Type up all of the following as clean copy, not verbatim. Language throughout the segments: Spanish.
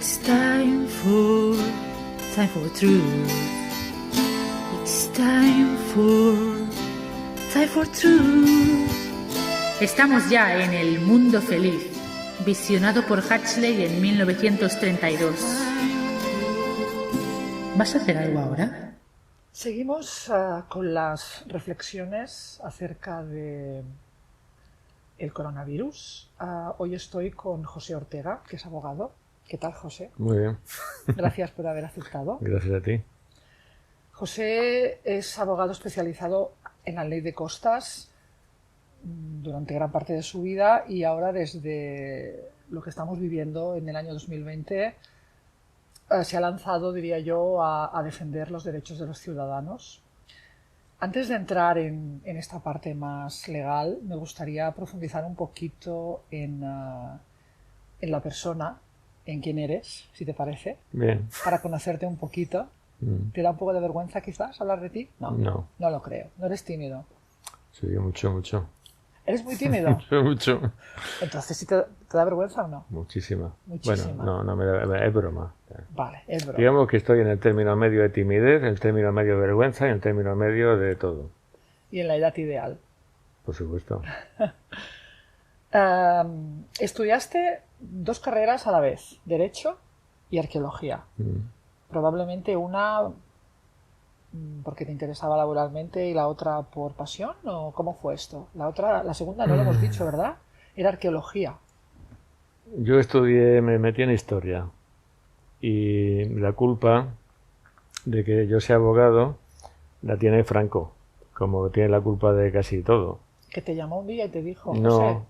It's time for truth. It's time for truth. Estamos ya en el mundo feliz, visionado por Huxley en 1932. ¿Vas a hacer algo ahora? Seguimos con las reflexiones acerca de el coronavirus. Hoy estoy con José Ortega, que es abogado. ¿Qué tal, José? Muy bien. Gracias por haber aceptado. Gracias a ti. José es abogado especializado en la ley de costas durante gran parte de su vida y ahora desde lo que estamos viviendo en el año 2020 se ha lanzado, diría yo, a defender los derechos de los ciudadanos. Antes de entrar en esta parte más legal, me gustaría profundizar un poquito en la persona, en quién eres, si te parece. Bien. Para conocerte un poquito. ¿Te da un poco de vergüenza quizás hablar de ti? No, no lo creo. No eres tímido. Sí, mucho. ¿Eres muy tímido? mucho. Entonces, ¿sí te da vergüenza o no? Muchísima. Muchísima. Bueno, no me da, es broma. Vale, es broma. Digamos que estoy en el término medio de timidez, en el término medio de vergüenza y en el término medio de todo. Y en la edad ideal. Por supuesto. Estudiaste 2 carreras a la vez, Derecho y Arqueología. Probablemente una porque te interesaba laboralmente y la otra por pasión, ¿o cómo fue esto? La segunda no lo hemos dicho, ¿verdad? Era Arqueología. Yo me metí en Historia y la culpa de que yo sea abogado la tiene Franco, como tiene la culpa de casi todo. Que te llamó un día y te dijo,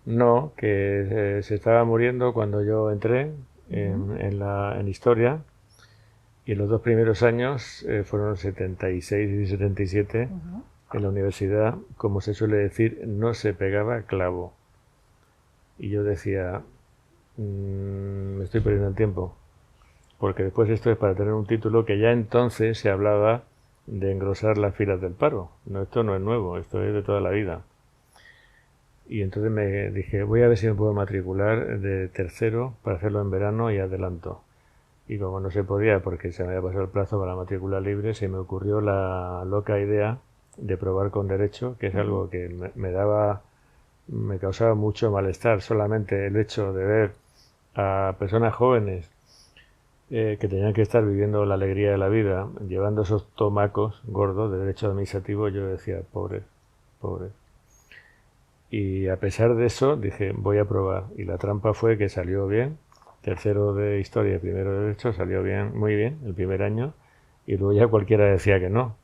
No, que se estaba muriendo cuando yo entré en Historia. Y en los 2 primeros años, fueron 76 y 77, en la universidad, como se suele decir, no se pegaba clavo. Y yo decía, me estoy perdiendo el tiempo, porque después esto es para tener un título que ya entonces se hablaba de engrosar las filas del paro. No, esto no es nuevo, esto es de toda la vida. Y entonces me dije, voy a ver si me puedo matricular de tercero para hacerlo en verano y adelanto. Y como no se podía porque se me había pasado el plazo para la matrícula libre, se me ocurrió la loca idea de probar con Derecho, que es algo que me causaba mucho malestar. Solamente el hecho de ver a personas jóvenes que tenían que estar viviendo la alegría de la vida, llevando esos tomacos gordos de Derecho administrativo, yo decía, pobre. Y a pesar de eso, dije, voy a probar. Y la trampa fue que salió bien. Tercero de Historia y primero de Derecho salió bien, muy bien, el primer año, y luego ya cualquiera decía que no.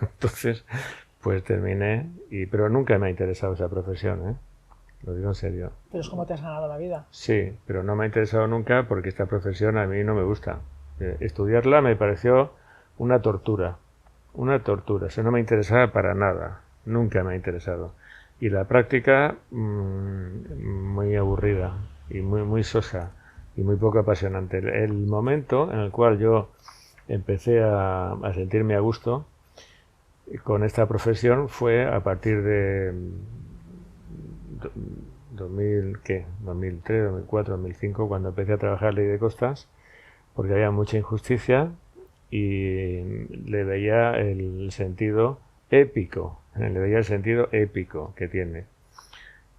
Entonces, pues terminé, pero nunca me ha interesado esa profesión, lo digo en serio. Pero es como te has ganado la vida. Sí, pero no me ha interesado nunca porque esta profesión a mí no me gusta. Estudiarla me pareció una tortura, eso no me interesaba para nada, nunca me ha interesado. Y la práctica, muy aburrida y muy sosa. Y muy poco apasionante. El momento en el cual yo empecé a sentirme a gusto con esta profesión fue a partir de 2003, 2004, 2005, cuando empecé a trabajar ley de costas, porque había mucha injusticia y le veía el sentido épico que tiene.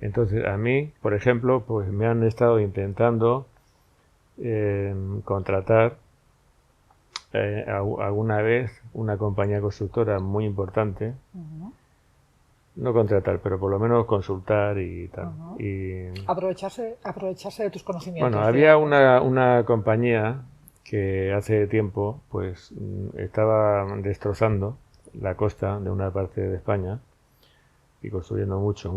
Entonces, a mí, por ejemplo, pues me han estado intentando contratar alguna vez una compañía constructora muy importante, no contratar, pero por lo menos consultar y tal. Y aprovecharse de tus conocimientos. Bueno, había una compañía que hace tiempo pues estaba destrozando la costa de una parte de España y construyendo mucho.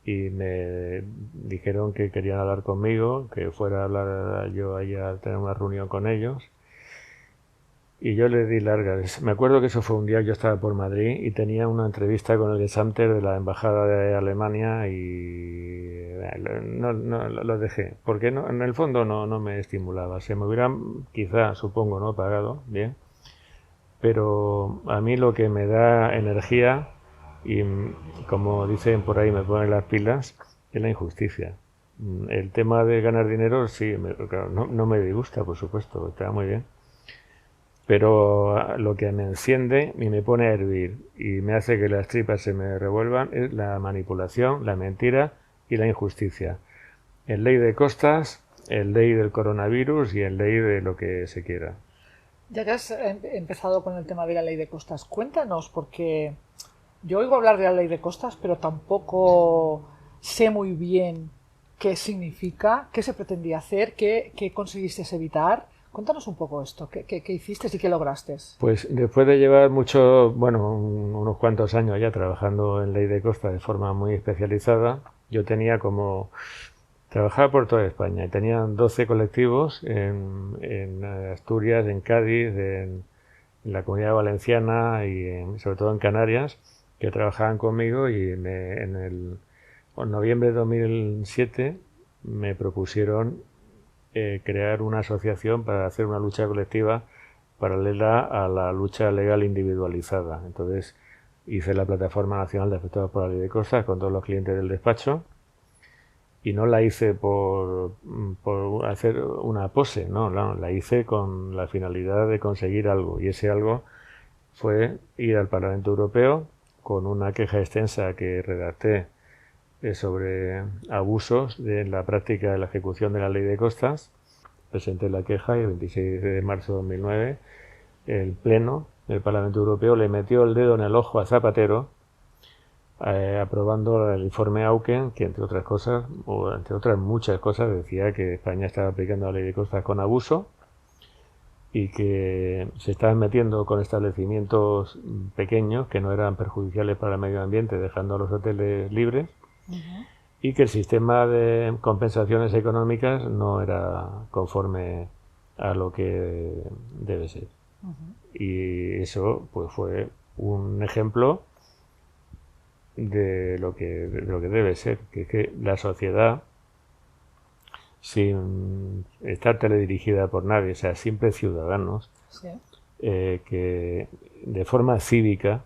Y me dijeron que querían hablar conmigo, que fuera a hablar yo allá a tener una reunión con ellos. Y yo les di largas. Me acuerdo que eso fue un día, yo estaba por Madrid y tenía una entrevista con el Gesandter de la Embajada de Alemania y no lo dejé. Porque en el fondo no me estimulaba. Se me hubieran, quizá, supongo, no pagado bien. Pero a mí lo que me da energía, y como dicen por ahí, me ponen las pilas, es la injusticia. El tema de ganar dinero, sí, claro, no me disgusta, por supuesto, está muy bien. Pero lo que me enciende y me pone a hervir y me hace que las tripas se me revuelvan es la manipulación, la mentira y la injusticia. El ley de costas, el ley del coronavirus y el ley de lo que se quiera. Ya que has empezado con el tema de la ley de costas, cuéntanos, porque yo oigo hablar de la ley de costas, pero tampoco sé muy bien qué significa, qué se pretendía hacer, qué conseguiste evitar. Cuéntanos un poco esto, qué hiciste y qué lograste. Pues después de llevar unos cuantos años ya trabajando en ley de costas de forma muy especializada, yo tenía trabajaba por toda España y tenían 12 colectivos en Asturias, en Cádiz, en la Comunidad Valenciana y sobre todo en Canarias, que trabajaban conmigo y en noviembre de 2007 me propusieron crear una asociación para hacer una lucha colectiva paralela a la lucha legal individualizada. Entonces hice la Plataforma Nacional de Afectados por la Ley de Costas con todos los clientes del despacho. Y no la hice por hacer una pose, no, la hice con la finalidad de conseguir algo. Y ese algo fue ir al Parlamento Europeo con una queja extensa que redacté sobre abusos de la práctica de la ejecución de la ley de costas. Presenté la queja y el 26 de marzo de 2009 el Pleno del Parlamento Europeo le metió el dedo en el ojo a Zapatero aprobando el informe Auken, que entre otras cosas, o entre otras muchas cosas, decía que España estaba aplicando la ley de costas con abuso y que se estaban metiendo con establecimientos pequeños que no eran perjudiciales para el medio ambiente, dejando a los hoteles libres, y que el sistema de compensaciones económicas no era conforme a lo que debe ser. Y eso pues fue un ejemplo de lo que debe ser, que es que la sociedad, sin estar teledirigida por nadie, o sea, siempre ciudadanos, Sí. Que de forma cívica,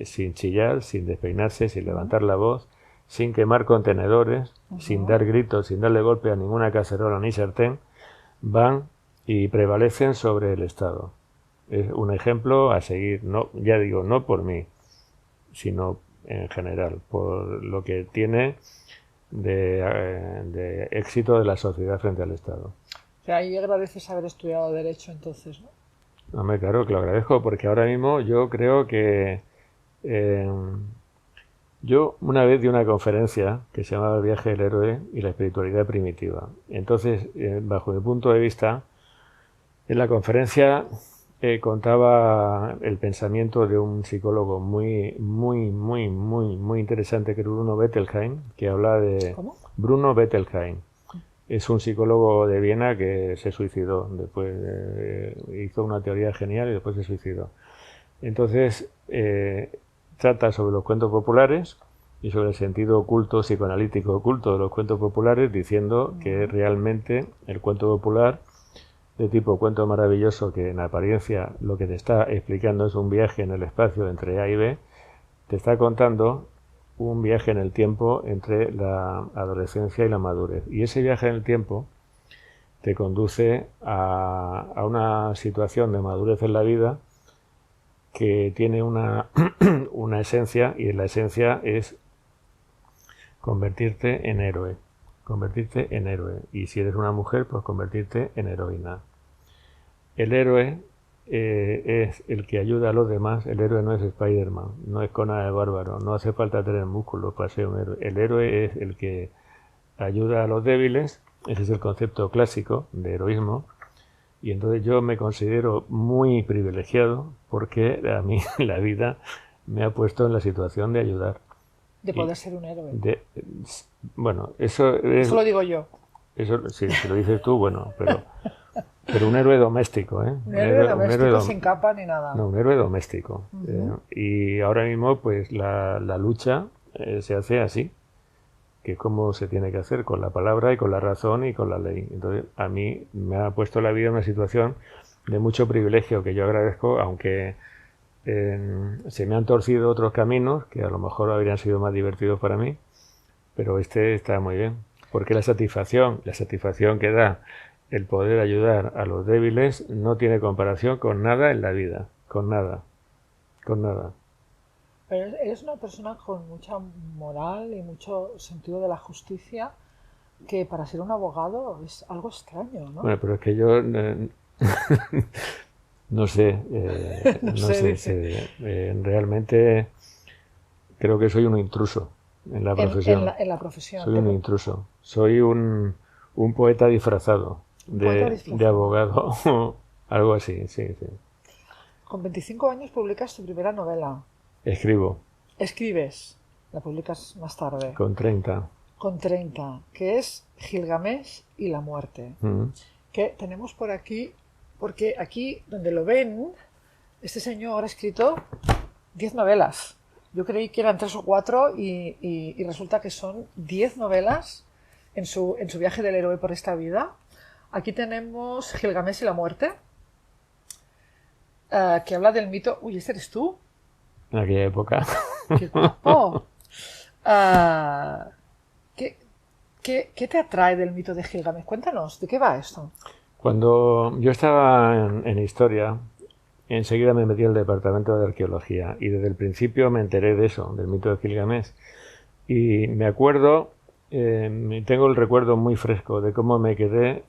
sin chillar, sin despeinarse, sin levantar la voz, sin quemar contenedores, sin dar gritos, sin darle golpe a ninguna cacerola ni sartén, van y prevalecen sobre el Estado. Es un ejemplo a seguir, no, ya digo, no por mí, sino en general, por lo que tiene de éxito de la sociedad frente al Estado. O sea, ahí agradeces haber estudiado Derecho entonces, ¿no? Hombre, claro que lo agradezco, porque ahora mismo yo creo que yo una vez di una conferencia que se llamaba El viaje del héroe y la espiritualidad primitiva. Entonces, bajo mi punto de vista, en la conferencia contaba el pensamiento de un psicólogo muy interesante, que es Bruno Bettelheim, que habla de... ¿Cómo? Bruno Bettelheim. Es un psicólogo de Viena que se suicidó. Después hizo una teoría genial y después se suicidó. Entonces, trata sobre los cuentos populares y sobre el sentido oculto, psicoanalítico oculto de los cuentos populares, diciendo que realmente el cuento popular, de tipo cuento maravilloso, que en apariencia lo que te está explicando es un viaje en el espacio entre A y B, te está contando un viaje en el tiempo entre la adolescencia y la madurez. Y ese viaje en el tiempo te conduce a una situación de madurez en la vida que tiene una esencia, y la esencia es convertirte en héroe. Convertirte en héroe. Y si eres una mujer, pues convertirte en heroína. El héroe es el que ayuda a los demás. El héroe no es Spider-Man, no es Conan el Bárbaro, no hace falta tener músculos para ser un héroe. El héroe es el que ayuda a los débiles. Ese es el concepto clásico de heroísmo. Y entonces yo me considero muy privilegiado porque a mí la vida me ha puesto en la situación de ayudar. De poder ser un héroe. Bueno, eso es... Eso lo digo yo. Eso, si lo dices tú, bueno, pero un héroe doméstico, ¿eh? Un héroe doméstico sin capa ni nada. No, un héroe doméstico. Y ahora mismo, pues la lucha se hace así, que es como se tiene que hacer, con la palabra y con la razón y con la ley. Entonces, a mí me ha puesto la vida en una situación de mucho privilegio que yo agradezco, aunque se me han torcido otros caminos que a lo mejor habrían sido más divertidos para mí, pero este está muy bien. Porque la satisfacción que da el poder ayudar a los débiles no tiene comparación con nada en la vida, con nada, con nada. Pero eres una persona con mucha moral y mucho sentido de la justicia, que para ser un abogado es algo extraño, ¿no? Bueno, pero es que yo no sé, No no sé, sé, realmente creo que soy un intruso en la profesión. en la profesión. Soy un intruso. Soy un poeta disfrazado Poeta de disfrazado. abogado, algo así, sí, sí. Con 25 años publicas tu primera novela. Escribo Escribes, la publicas más tarde. con 30. Con 30, que es Gilgamesh y la muerte. Que tenemos por aquí, porque aquí donde lo ven, este señor ha escrito 10 novelas. Yo creí que eran 3 o 4 y resulta que son 10 novelas en su viaje del héroe por esta vida. Aquí tenemos Gilgamesh y la muerte, que habla del mito... Uy, ¿este eres tú? En aquella época. ¡Qué guapo! ¿Qué te atrae del mito de Gilgamesh? Cuéntanos, ¿de qué va esto? Cuando yo estaba en historia, enseguida me metí al departamento de arqueología y desde el principio me enteré de eso, del mito de Gilgamesh. Y me acuerdo, tengo el recuerdo muy fresco de cómo me quedé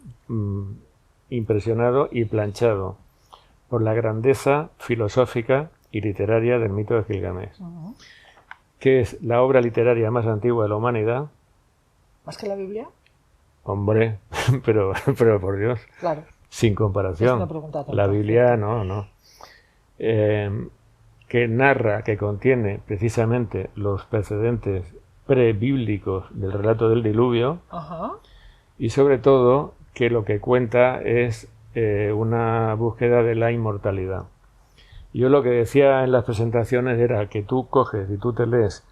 impresionado y planchado por la grandeza filosófica y literaria del mito de Gilgamesh, que es la obra literaria más antigua de la humanidad. ¿Más que la Biblia? Hombre, pero por Dios, Claro. sin Es comparación. una pregunta tonta. La Biblia no. Que narra, que contiene precisamente los precedentes prebíblicos del relato del diluvio. Ajá. Y sobre todo que lo que cuenta es una búsqueda de la inmortalidad. Yo lo que decía en las presentaciones era que tú coges y tú te lees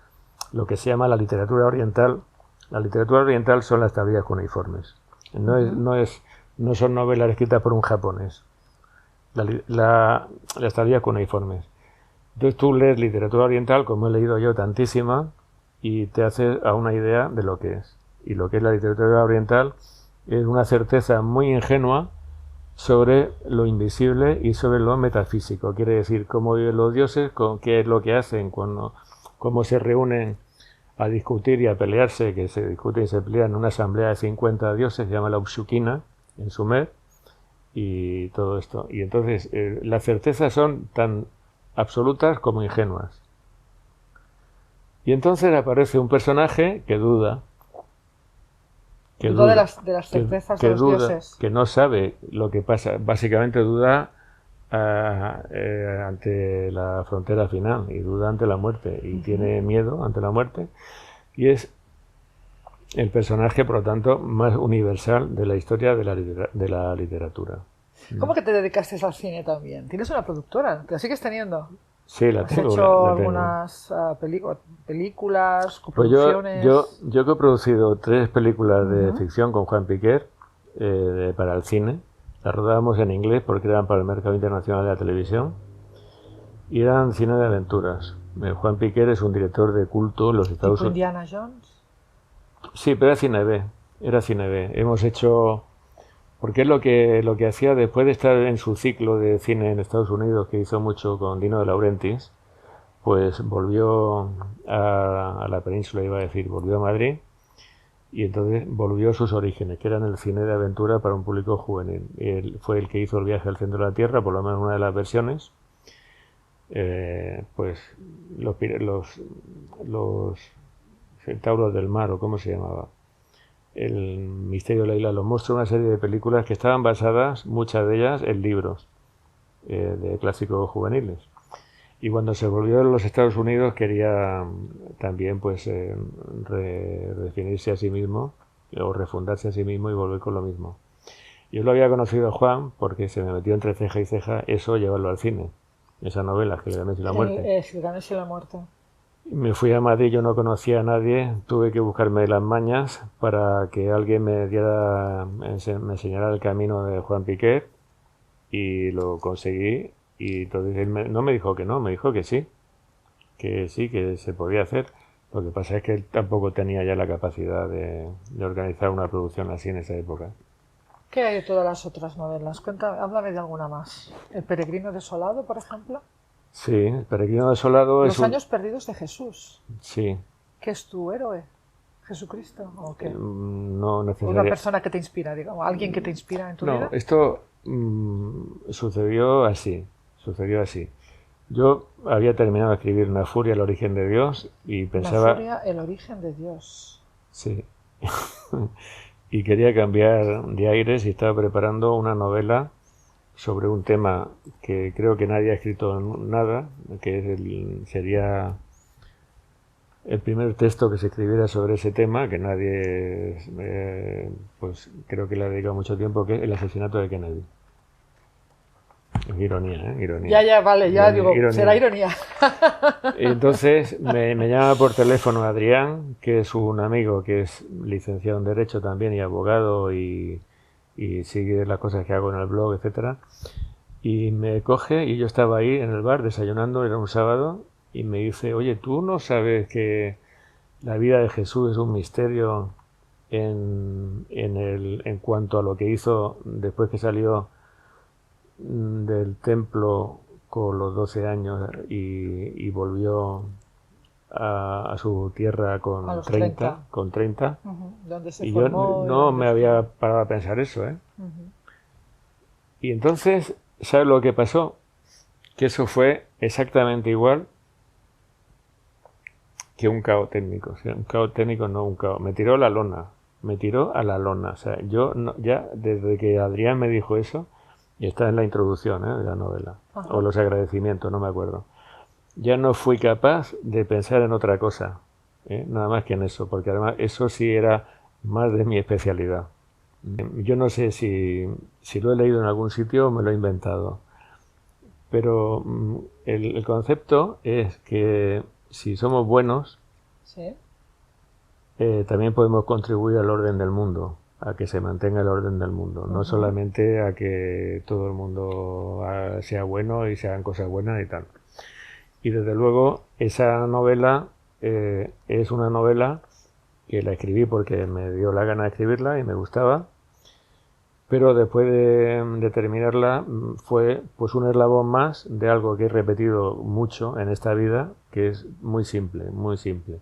lo que se llama la literatura oriental. La literatura oriental son las tablillas cuneiformes. No son novelas escritas por un japonés. Las tablillas cuneiformes. Entonces tú lees literatura oriental, como he leído yo tantísima, y te haces a una idea de lo que es. Y lo que es la literatura oriental es una certeza muy ingenua sobre lo invisible y sobre lo metafísico. Quiere decir, cómo viven los dioses, qué es lo que hacen, cómo se reúnen a discutir y a pelearse, que se discute y se pelea en una asamblea de 50 dioses, se llama la Upshukina, en Sumer, y todo esto. Y entonces, las certezas son tan absolutas como ingenuas. Y entonces aparece un personaje que duda. Duda de las certezas de los dioses. Que no sabe lo que pasa. Básicamente duda ante la frontera final y duda ante la muerte y tiene miedo ante la muerte, y es el personaje, por lo tanto, más universal de la historia de la literatura. ¿Cómo que te dedicaste al cine también? ¿Tienes una productora? ¿La sigues teniendo? Sí, la ¿Has tengo. hecho la tengo. algunas películas, Pues coproducciones? yo he producido 3 películas de ficción con Juan Piquer para el cine. Las rodábamos en inglés porque eran para el mercado internacional de la televisión y eran cine de aventuras. Juan Piquer es un director de culto en los Estados ¿Tipo Unidos. Indiana Jones? Sí, pero era cine B. Hemos hecho... Porque es lo que hacía después de estar en su ciclo de cine en Estados Unidos, que hizo mucho con Dino de Laurentiis, pues volvió a la península, iba a decir, volvió a Madrid, y entonces volvió a sus orígenes, que eran el cine de aventura para un público juvenil. Él fue el que hizo el viaje al centro de la Tierra, por lo menos una de las versiones. Pues los centauros del mar, o cómo se llamaba, El misterio de la isla de los monstruos, una serie de películas que estaban basadas, muchas de ellas, en libros de clásicos juveniles. Y cuando se volvió a los Estados Unidos quería también pues redefinirse a sí mismo o refundarse a sí mismo y volver con lo mismo. Yo lo había conocido a Juan porque se me metió entre ceja y ceja eso, llevarlo al cine, esa novela, Gilgamesh y la muerte. Gilgamesh y la muerte. Me fui a Madrid, yo no conocía a nadie, tuve que buscarme las mañas para que alguien me enseñara el camino de Juan Piquer, y lo conseguí, y entonces él no me dijo que no, me dijo que sí, que se podía hacer. Lo Lo que pasa es que él tampoco tenía ya la capacidad de organizar una producción así en esa época. ¿Qué hay de todas las otras novelas? Cuéntame, háblame de alguna más. ¿El peregrino desolado, por ejemplo? Sí, El peregrino desolado es Los años perdidos de Jesús. Sí. ¿Qué es tu héroe? ¿Jesucristo? ¿O qué? No Una necesariamente. persona que te inspira, digamos. ¿Alguien que te inspira en tu vida? No, esto sucedió así. Yo había terminado de escribir Una furia, el origen de Dios, y pensaba... Una furia, el origen de Dios. Sí. Y quería cambiar de aires y estaba preparando una novela sobre un tema que creo que nadie ha escrito nada, que es sería el primer texto que se escribiera sobre ese tema, que nadie, pues creo que le ha dedicado mucho tiempo, que es el asesinato de Kennedy. Ironía, ¿eh? Ironía. Ya, vale, ya digo, Ironía. será ironía. Entonces me llama por teléfono Adrián, que es un amigo que es licenciado en Derecho también y abogado y sigue las cosas que hago en el blog, etcétera. Y me coge y yo estaba ahí en el bar desayunando, era un sábado, y me dice, oye, ¿tú no sabes que la vida de Jesús es un misterio en cuanto a lo que hizo después que salió del templo con los 12 años y volvió a su tierra con A los 30? Con 30. ¿Dónde se Y formó? yo no me había parado a pensar eso, ¿eh? Y entonces, ¿sabes lo que pasó? Que eso fue exactamente igual que un caos técnico. O sea, un caos técnico, no un caos. Me tiró a la lona. O sea, yo ya desde que Adrián me dijo eso, y está en la introducción de la novela, o los agradecimientos, no me acuerdo, ya no fui capaz de pensar en otra cosa, nada más que en eso, porque además eso sí era más de mi especialidad. Yo no sé si lo he leído en algún sitio o me lo he inventado, pero el concepto es que si somos buenos, ¿Sí? También podemos contribuir al orden del mundo, a que se mantenga el orden del mundo, no solamente a que todo el mundo sea bueno y se hagan cosas buenas y tal. Y desde luego esa novela es una novela que la escribí porque me dio la gana de escribirla y me gustaba, pero después de terminarla fue pues un eslabón más de algo que he repetido mucho en esta vida, que es muy simple, muy simple.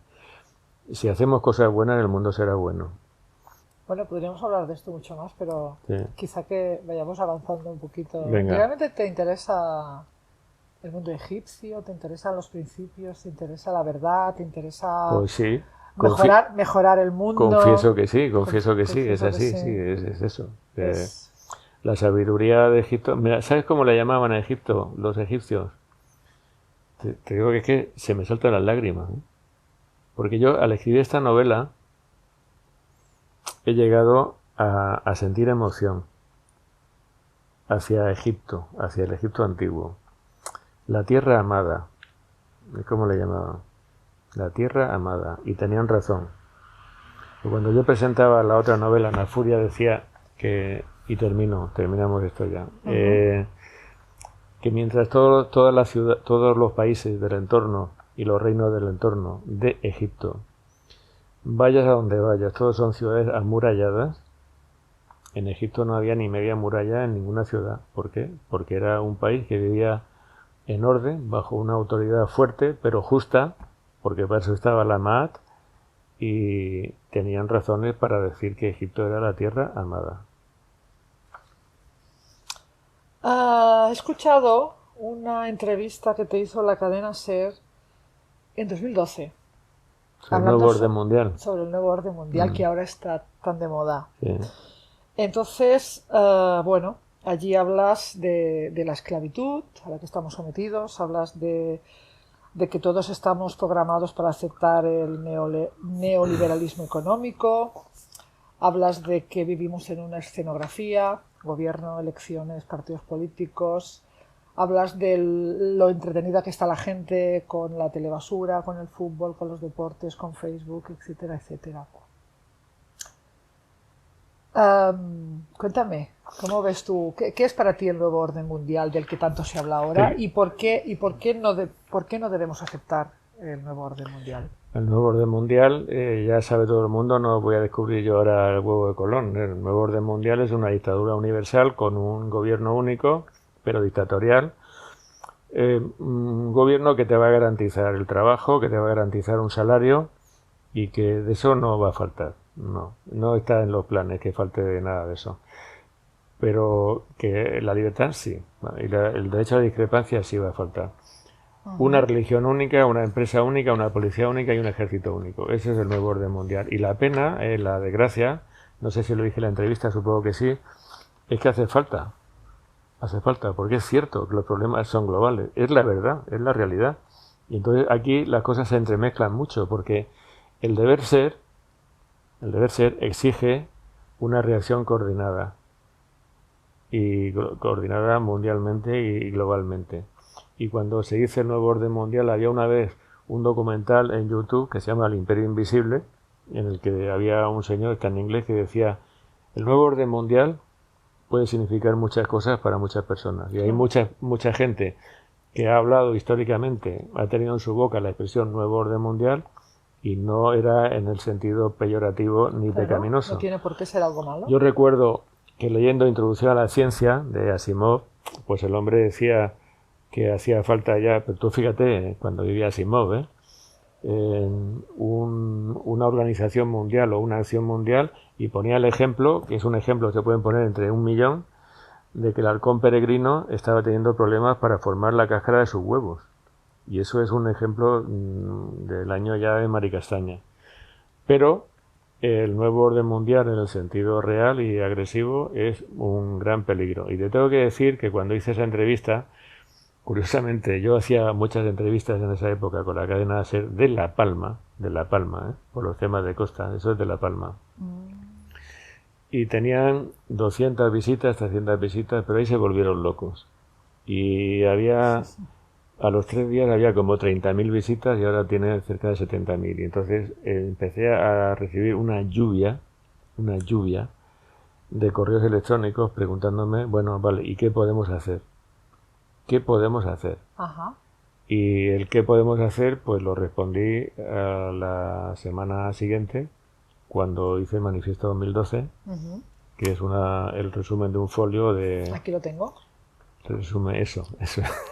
Si hacemos cosas buenas, el mundo será bueno. Bueno, podríamos hablar de esto mucho más, pero Sí. quizá que vayamos avanzando un poquito. Venga. ¿Realmente te interesa el mundo egipcio? ¿Te interesan los principios? ¿Te interesa la verdad? ¿Te interesa Pues sí. mejorar el mundo? Confieso que sí, es Confieso así, que sí. es eso. Es- La sabiduría de Egipto. Mira, ¿sabes cómo le llamaban a Egipto los egipcios? Te digo que es que se me saltan las lágrimas, ¿eh? Porque yo al escribir esta novela he llegado a sentir emoción hacia Egipto, hacia el Egipto antiguo. La tierra amada, ¿cómo le llamaban? La tierra amada, y tenían razón. Cuando yo presentaba la otra novela, La furia, decía que, y terminamos esto ya, que mientras toda la ciudad, todos los países del entorno y los reinos del entorno de Egipto, vayas a donde vayas, todos son ciudades amuralladas, en Egipto no había ni media muralla en ninguna ciudad. ¿Por qué? Porque era un país que vivía en orden, bajo una autoridad fuerte, pero justa, porque para eso estaba la Maat, y tenían razones para decir que Egipto era la tierra amada. He escuchado una entrevista que te hizo la cadena SER en 2012. Sobre el nuevo orden mundial. Sobre el nuevo orden mundial que ahora está tan de moda. Sí. Entonces, bueno, allí hablas de la esclavitud a la que estamos sometidos, hablas de que todos estamos programados para aceptar el neoliberalismo económico, hablas de que vivimos en una escenografía, gobierno, elecciones, partidos políticos, hablas de lo entretenida que está la gente con la telebasura, con el fútbol, con los deportes, con Facebook, etcétera, etcétera. Cuéntame, ¿cómo ves tú? ¿Qué es para ti el nuevo orden mundial del que tanto se habla ahora? Sí. ¿Y por qué no debemos aceptar el nuevo orden mundial? El nuevo orden mundial, ya sabe todo el mundo, no voy a descubrir yo ahora el huevo de Colón. El nuevo orden mundial es una dictadura universal con un gobierno único, pero dictatorial. Un gobierno que te va a garantizar el trabajo, que te va a garantizar un salario y que de eso no va a faltar. No está en los planes que falte de nada de eso. Pero que la libertad sí, y el derecho a la discrepancia sí va a faltar. Una religión única, una empresa única, una policía única y un ejército único. Ese es el nuevo orden mundial. Y la pena, la desgracia, no sé si lo dije en la entrevista, supongo que sí, es que hace falta. Hace falta, porque es cierto que los problemas son globales. Es la verdad, es la realidad. Y entonces aquí las cosas se entremezclan mucho, porque el deber ser exige una reacción coordinada. Y coordinada mundialmente y globalmente. Y cuando se dice el nuevo orden mundial, había una vez un documental en YouTube que se llama El Imperio Invisible, en el que había un señor, está en inglés, que decía: el nuevo orden mundial puede significar muchas cosas para muchas personas. Y hay mucha gente que ha hablado históricamente, ha tenido en su boca la expresión nuevo orden mundial, y no era en el sentido peyorativo ni pecaminoso. No tiene por qué ser algo malo. Yo recuerdo que leyendo Introducción a la Ciencia de Asimov, pues el hombre decía que hacía falta ya, pero tú fíjate, cuando vivía Asimov, una organización mundial o una acción mundial, y ponía el ejemplo, que es un ejemplo que se pueden poner entre 1.000.000, de que el halcón peregrino estaba teniendo problemas para formar la cáscara de sus huevos. Y eso es un ejemplo del año ya de Maricastaña. Pero el nuevo orden mundial en el sentido real y agresivo es un gran peligro. Y te tengo que decir que cuando hice esa entrevista, curiosamente, yo hacía muchas entrevistas en esa época con la cadena SER de La Palma, por los temas de costa, eso es de La Palma. Y tenían 200 visitas, 300 visitas, pero ahí se volvieron locos. Y a los 3 días había como 30.000 visitas y ahora tiene cerca de 70.000. Y entonces empecé a recibir una lluvia de correos electrónicos preguntándome, bueno, vale, ¿y qué podemos hacer? ¿Qué podemos hacer? Ajá. Y el qué podemos hacer, pues lo respondí a la semana siguiente, cuando hice el Manifiesto 2012, que es el resumen de un folio de... Aquí lo tengo. Resume eso.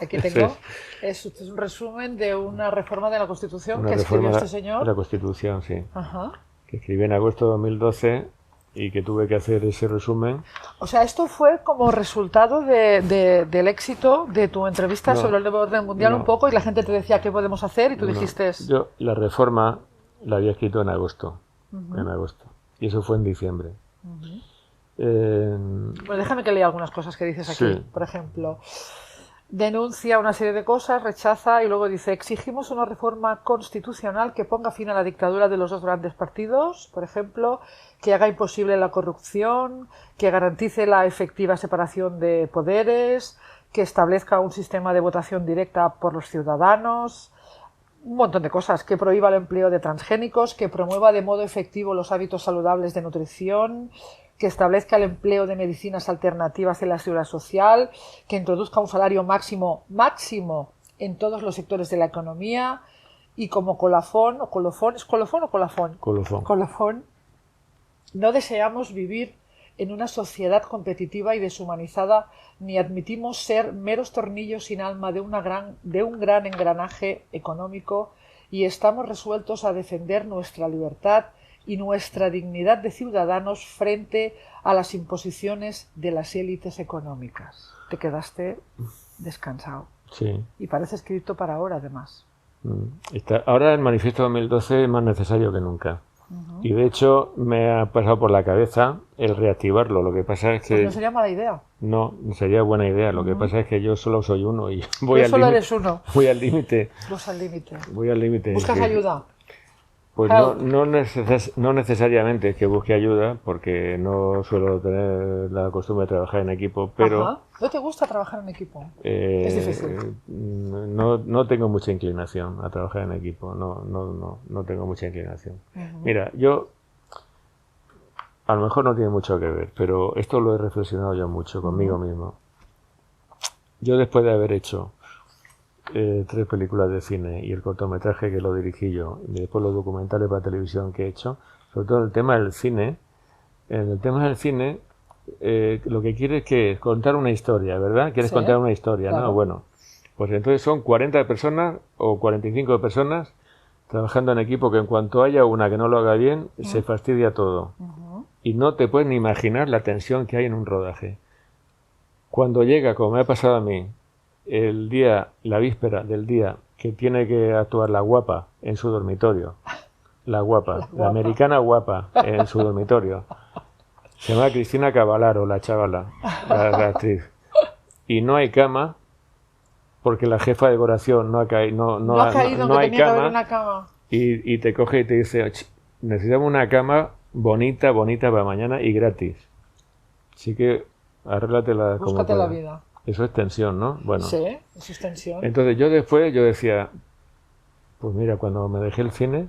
Aquí tengo. Es un resumen de una reforma de la Constitución que escribió este señor. De la Constitución, sí. Ajá. Que escribí en agosto de 2012 y que tuve que hacer ese resumen. O sea, esto fue como resultado del éxito de tu entrevista sobre el nuevo orden mundial un poco, y la gente te decía qué podemos hacer y tú dijiste... Yo la reforma la había escrito en agosto. Y eso fue en diciembre. Bueno, déjame que lea algunas cosas que dices aquí. Sí. Por ejemplo, denuncia una serie de cosas, rechaza y luego dice: exigimos una reforma constitucional que ponga fin a la dictadura de los dos grandes partidos, por ejemplo, que haga imposible la corrupción, que garantice la efectiva separación de poderes, que establezca un sistema de votación directa por los ciudadanos, un montón de cosas, que prohíba el empleo de transgénicos, que promueva de modo efectivo los hábitos saludables de nutrición, que establezca el empleo de medicinas alternativas en la seguridad social, que introduzca un salario máximo en todos los sectores de la economía, y como colofón, ¿es colofón o colafón? Colofón, no deseamos vivir en una sociedad competitiva y deshumanizada, ni admitimos ser meros tornillos sin alma de un gran engranaje económico, y estamos resueltos a defender nuestra libertad y nuestra dignidad de ciudadanos frente a las imposiciones de las élites económicas. Te quedaste descansado. Sí. Y parece escrito para ahora, además. Ahora el Manifiesto 2012 es más necesario que nunca. Y de hecho me ha pasado por la cabeza el reactivarlo. Lo que pasa es que... Pues no sería mala idea. No sería buena idea. Lo que pasa es que yo solo soy uno y voy al límite. Solo eres uno. Voy al límite. Vas al límite. Voy al límite. ¿Buscas ayuda? Pues no necesariamente es que busque ayuda, porque no suelo tener la costumbre de trabajar en equipo, pero... Ajá. ¿No te gusta trabajar en equipo? Es difícil. No tengo mucha inclinación a trabajar en equipo, no tengo mucha inclinación. Mira, yo... A lo mejor no tiene mucho que ver, pero esto lo he reflexionado yo mucho conmigo mismo. Yo, después de haber hecho 3 películas de cine y el cortometraje que lo dirigí yo, y después los documentales para televisión que he hecho, sobre todo en el tema del cine. En el tema del cine, lo que quieres es contar una historia, ¿verdad? Quieres contar una historia, claro. ¿no? Bueno, pues entonces son 40 personas o 45 personas trabajando en equipo que en cuanto haya una que no lo haga bien, se fastidia todo. Y no te puedes ni imaginar la tensión que hay en un rodaje. Cuando llega, como me ha pasado a mí, el día, la víspera del día que tiene que actuar la guapa en su dormitorio, la americana guapa en su dormitorio, se llama Cristina Cavallaro, la chavala, la actriz, y no hay cama porque la jefa de decoración no ha caído, no hay tenía que haber cama, una cama. y te coge y te dice, necesitamos una cama bonita para mañana y gratis, así que arréglatela como Búscate la puedas. vida. Eso es tensión, ¿no? Bueno. Sí, eso es tensión. Entonces yo después decía, pues mira, cuando me dejé el cine,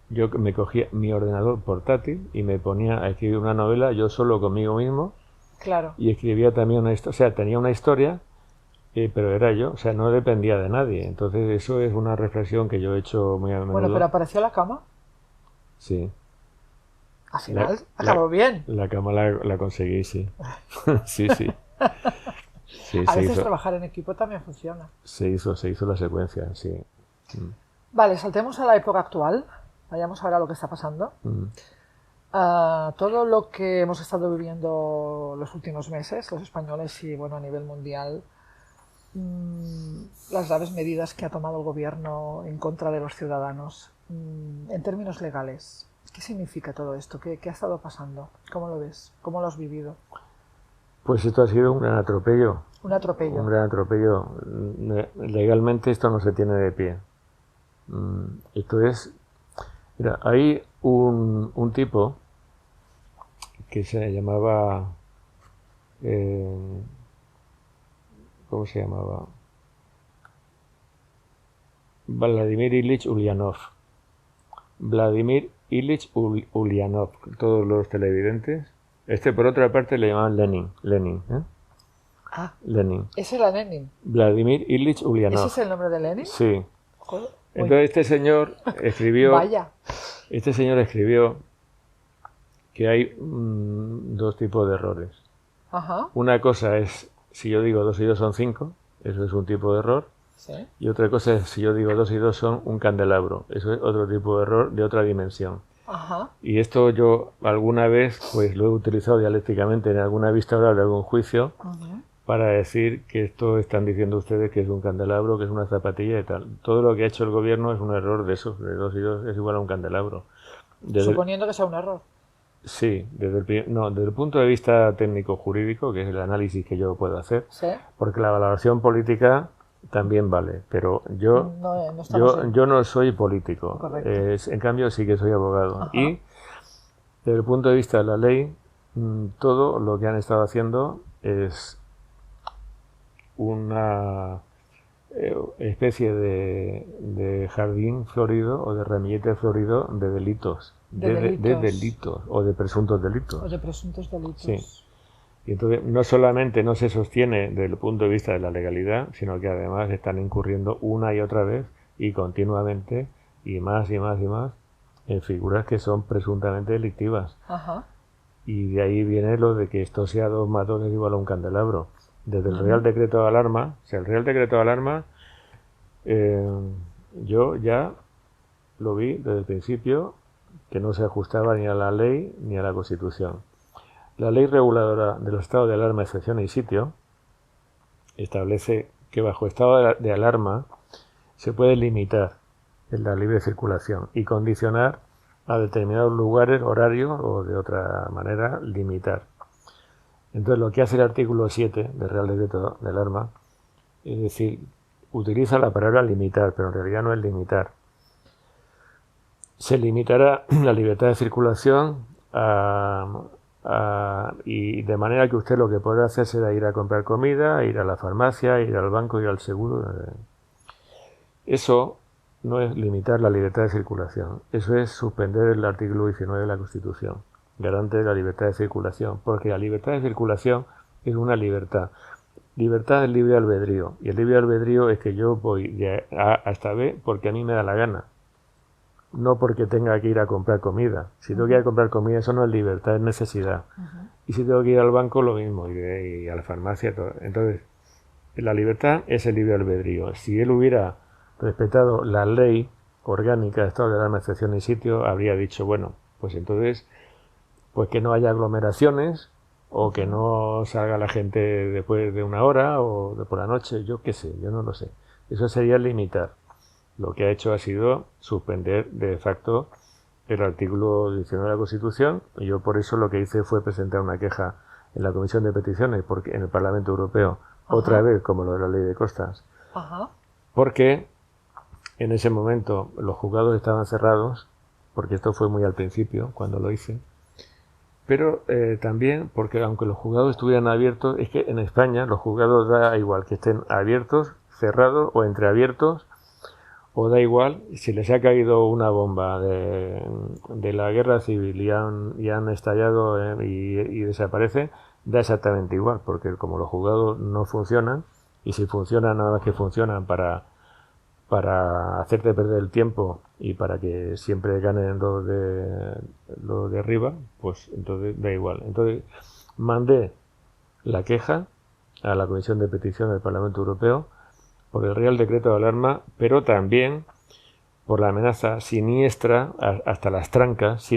yo me cogía mi ordenador portátil y me ponía a escribir una novela yo solo conmigo mismo. Claro. Y escribía también una historia, o sea, tenía una historia, pero era yo, o sea, no dependía de nadie. Entonces eso es una reflexión que yo he hecho muy a menudo. Bueno, pero apareció la cama. Sí. Al final acabó bien. La cama la conseguí, sí. Sí. Sí, A veces trabajar en equipo también funciona. Se hizo la secuencia, sí. Vale, saltemos a la época actual. Vayamos ahora a lo que está pasando. Todo lo que hemos estado viviendo los últimos meses, los españoles y bueno, a nivel mundial, las graves medidas que ha tomado el gobierno en contra de los ciudadanos, en términos legales. ¿Qué significa todo esto? ¿Qué ha estado pasando? ¿Cómo lo ves? ¿Cómo lo has vivido? Pues esto ha sido un gran atropello. Un atropello. Un gran atropello. Legalmente esto no se tiene de pie. Esto es... Mira, hay un tipo que se llamaba... ¿cómo se llamaba? Vladimir Ilich Ulyanov. Vladimir Ilich Ulyanov. Todos los televidentes. Por otra parte le llamaban Lenin. Lenin. ¿Ese era Lenin? Vladimir Ilich Ulyanov. ¿Ese es el nombre de Lenin? Sí. Entonces este señor escribió... Vaya. Este señor escribió que hay 2 tipos de errores. Ajá. Una cosa es, si yo digo 2 y 2 son 5, eso es un tipo de error. Sí. Y otra cosa es, si yo digo 2 y 2 son un candelabro, eso es otro tipo de error de otra dimensión. Ajá. Y esto yo alguna vez pues lo he utilizado dialécticamente en alguna vista oral de algún juicio para decir que esto están diciendo ustedes que es un candelabro, que es una zapatilla y tal. Todo lo que ha hecho el gobierno es un error de esos, de 2 y 2 es igual a un candelabro. Suponiendo que sea un error. Sí, desde el punto de vista técnico-jurídico, que es el análisis que yo puedo hacer, ¿Sí? Porque la valoración política también vale, pero yo no soy político, en cambio sí que soy abogado. Ajá. Y desde el punto de vista de la ley, todo lo que han estado haciendo es una especie de jardín florido o de ramillete florido de delitos. De delitos o de presuntos delitos. O de presuntos delitos. Sí. Y entonces no solamente no se sostiene desde el punto de vista de la legalidad, sino que además están incurriendo una y otra vez y continuamente y más en figuras que son presuntamente delictivas. Ajá. Y de ahí viene lo de que esto sea 2 más 2 es igual a un candelabro. Desde el Real Decreto de Alarma, o sea, el Real Decreto de Alarma, yo ya lo vi desde el principio que no se ajustaba ni a la ley ni a la Constitución. La ley reguladora de los estados de alarma, excepción y sitio establece que bajo estado de alarma se puede limitar la libre circulación y condicionar a determinados lugares, horarios o de otra manera limitar. Entonces lo que hace el artículo 7 del Real Decreto de Alarma es decir, utiliza la palabra limitar, pero en realidad no es limitar. Se limitará la libertad de circulación y de manera que usted lo que podrá hacer será ir a comprar comida, ir a la farmacia, ir al banco, ir al seguro. Eso no es limitar la libertad de circulación, eso es suspender el artículo 19 de la Constitución, garante de la libertad de circulación, porque la libertad de circulación es una libertad. libertad es libre albedrío. Y el libre albedrío es que yo voy de A hasta B porque a mí me da la gana. No porque tenga que ir a comprar comida. Si tengo que ir a comprar comida, eso no es libertad, es necesidad. Y si tengo que ir al banco, lo mismo. Y a la farmacia, todo. Entonces, la libertad es el libre albedrío. Si él hubiera respetado la ley orgánica de Estado de Alarma, excepción y sitio, habría dicho, bueno, pues entonces, pues que no haya aglomeraciones, o que no salga la gente después de una hora o de por la noche, yo qué sé, yo no lo sé. Eso sería limitar. Lo que ha hecho ha sido suspender de facto el artículo 19 de la Constitución, y yo por eso lo que hice fue presentar una queja en la Comisión de Peticiones, porque en el Parlamento Europeo, otra vez como lo de la ley de costas, porque en ese momento los juzgados estaban cerrados, porque esto fue muy al principio, cuando lo hice, pero también porque aunque los juzgados estuvieran abiertos, es que en España los juzgados da igual que estén abiertos, cerrados o entreabiertos, o da igual si les ha caído una bomba de la guerra civil y han estallado y desaparece, da exactamente igual, porque como los juzgados no funcionan, y si funcionan nada más que funcionan para hacerte perder el tiempo y para que siempre ganen los de arriba, pues entonces da igual. Entonces mandé la queja a la Comisión de Peticiones del Parlamento Europeo por el Real Decreto de Alarma, pero también por la amenaza siniestra hasta las trancas,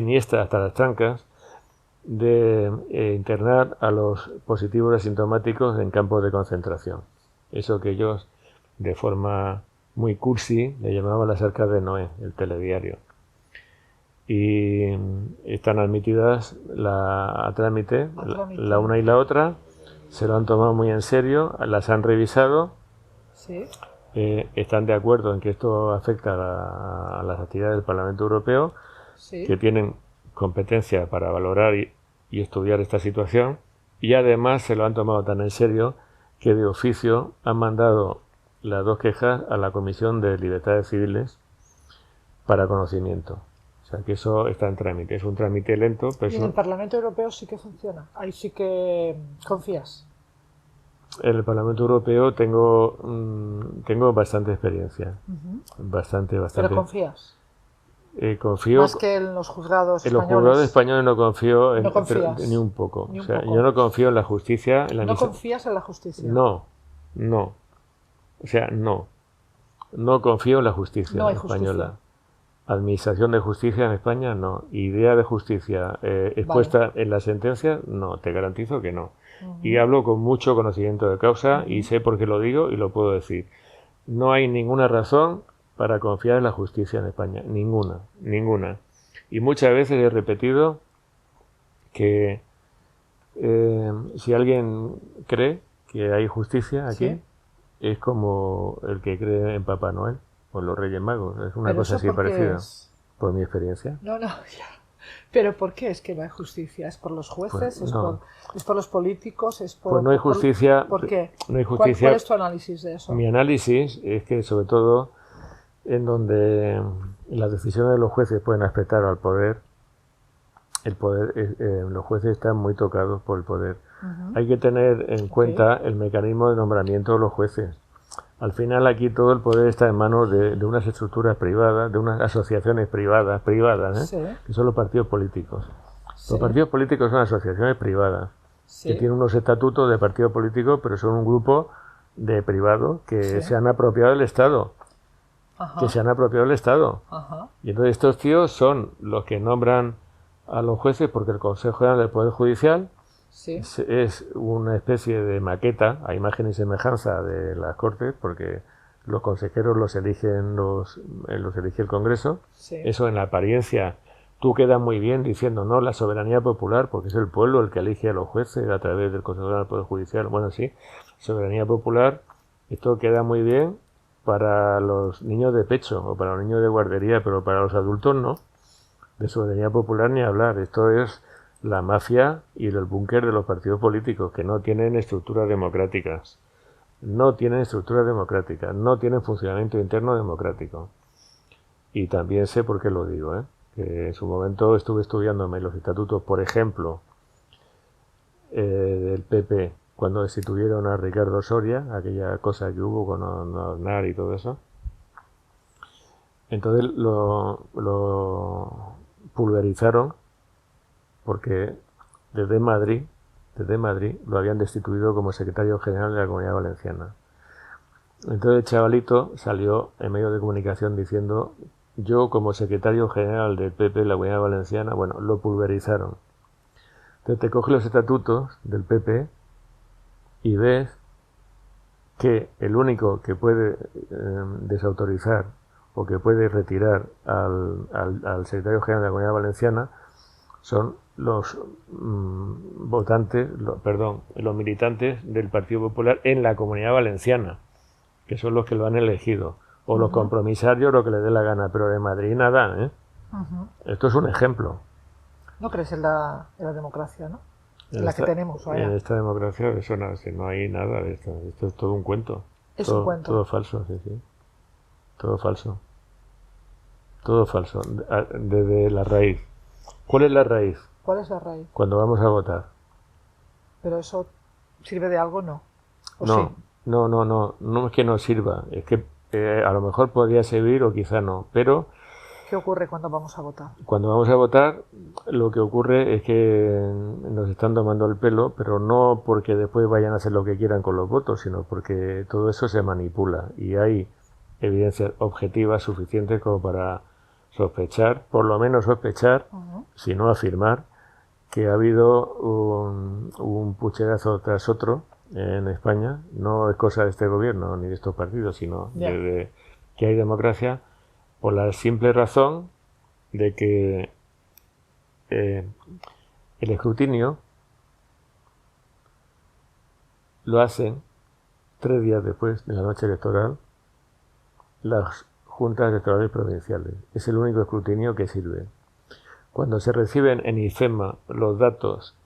de internar a los positivos asintomáticos en campos de concentración. Eso que ellos, de forma muy cursi, le llamaban las arcas de Noé, el telediario. Y están admitidas a trámite, la una y la otra, se lo han tomado muy en serio, las han revisado, ¿sí? Están de acuerdo en que esto afecta a las actividades del Parlamento Europeo, ¿sí? Que tienen competencia para valorar y estudiar esta situación, y además se lo han tomado tan en serio que de oficio han mandado las dos quejas a la Comisión de Libertades Civiles para conocimiento. O sea que eso está en trámite, es un trámite lento, pero y en el Parlamento Europeo sí que funciona, ahí sí que confías. En el Parlamento Europeo tengo bastante experiencia, bastante. ¿Pero confías? Confío. Más que en los juzgados españoles. En los juzgados españoles no confío ni un poco. Ni un poco. Poco. Yo no confío en la justicia. ¿No confías en la justicia? No. O sea, no. No confío en la justicia española. Justicia. Administración de justicia en España, no. Idea de justicia expuesta en la sentencia, no. Te garantizo que no. Y hablo con mucho conocimiento de causa y sé por qué lo digo y lo puedo decir. No hay ninguna razón para confiar en la justicia en España. Ninguna. Y muchas veces he repetido que si alguien cree que hay justicia aquí, ¿sí? Es como el que cree en Papá Noel o en los Reyes Magos. Es una cosa así parecida. Por mi experiencia. No, ya. ¿Pero por qué es que no hay justicia? ¿Es por los jueces? Pues, ¿Es por los políticos? Pues no hay justicia. ¿Por qué? No hay justicia. ¿Cuál es tu análisis de eso? Mi análisis es que, sobre todo, en donde las decisiones de los jueces pueden afectar al poder, los jueces están muy tocados por el poder. Hay que tener en cuenta el mecanismo de nombramiento de los jueces. Al final aquí todo el poder está en manos de unas estructuras privadas, de unas asociaciones privadas, sí. Que son los partidos políticos. Sí. Los partidos políticos son asociaciones privadas, sí. Que tienen unos estatutos de partido político, pero son un grupo de privados que se han apropiado del Estado. Y entonces estos tíos son los que nombran a los jueces, porque el Consejo General del Poder Judicial es una especie de maqueta a imagen y semejanza de las Cortes, porque los consejeros los elige el Congreso. Eso en la apariencia tú quedas muy bien diciendo no, la soberanía popular, porque es el pueblo el que elige a los jueces a través del Consejo General del Poder Judicial. Bueno, sí, soberanía popular, esto queda muy bien para los niños de pecho o para los niños de guardería, pero para los adultos no. De soberanía popular ni hablar. Esto es la mafia y el búnker de los partidos políticos, que no tienen estructuras democráticas. No tienen funcionamiento interno democrático. Y también sé por qué lo digo, que en su momento estuve estudiándome los estatutos, por ejemplo, del PP, cuando destituyeron a Ricardo Soria, aquella cosa que hubo con Aznar y todo eso. Entonces lo pulverizaron porque desde Madrid lo habían destituido como secretario general de la Comunidad Valenciana. Entonces el chavalito salió en medios de comunicación diciendo: yo como secretario general del PP de la Comunidad Valenciana, bueno, lo pulverizaron. Entonces te coges los estatutos del PP y ves que el único que puede desautorizar o que puede retirar al secretario general de la Comunidad Valenciana son los los militantes del Partido Popular en la Comunidad Valenciana, que son los que lo han elegido, o los compromisarios, lo que les dé la gana, pero de Madrid nada, ¿eh? Esto es un ejemplo. ¿No crees en la democracia, no? En la que tenemos, vaya. En esta democracia eso no hay nada de esto. Esto es todo un cuento. Es un cuento. Todo falso, sí. Todo falso. Todo falso. Desde la raíz. ¿Cuál es la raíz? ¿Cuál es la raíz? Cuando vamos a votar. ¿Pero eso sirve de algo? No. ¿O no, sí? no es que no sirva. Es que a lo mejor podría servir o quizá no. Pero ¿qué ocurre cuando vamos a votar? Cuando vamos a votar, lo que ocurre es que nos están tomando el pelo, pero no porque después vayan a hacer lo que quieran con los votos, sino porque todo eso se manipula y hay evidencias objetivas suficientes como para sospechar, por lo menos sospechar, si no afirmar, que ha habido un pucherazo tras otro en España. No es cosa de este gobierno ni de estos partidos, sino de que hay democracia, por la simple razón de que el escrutinio lo hacen 3 días después de la noche electoral las juntas electorales provinciales. Es el único escrutinio que sirve. Cuando se reciben en IFEMA los datos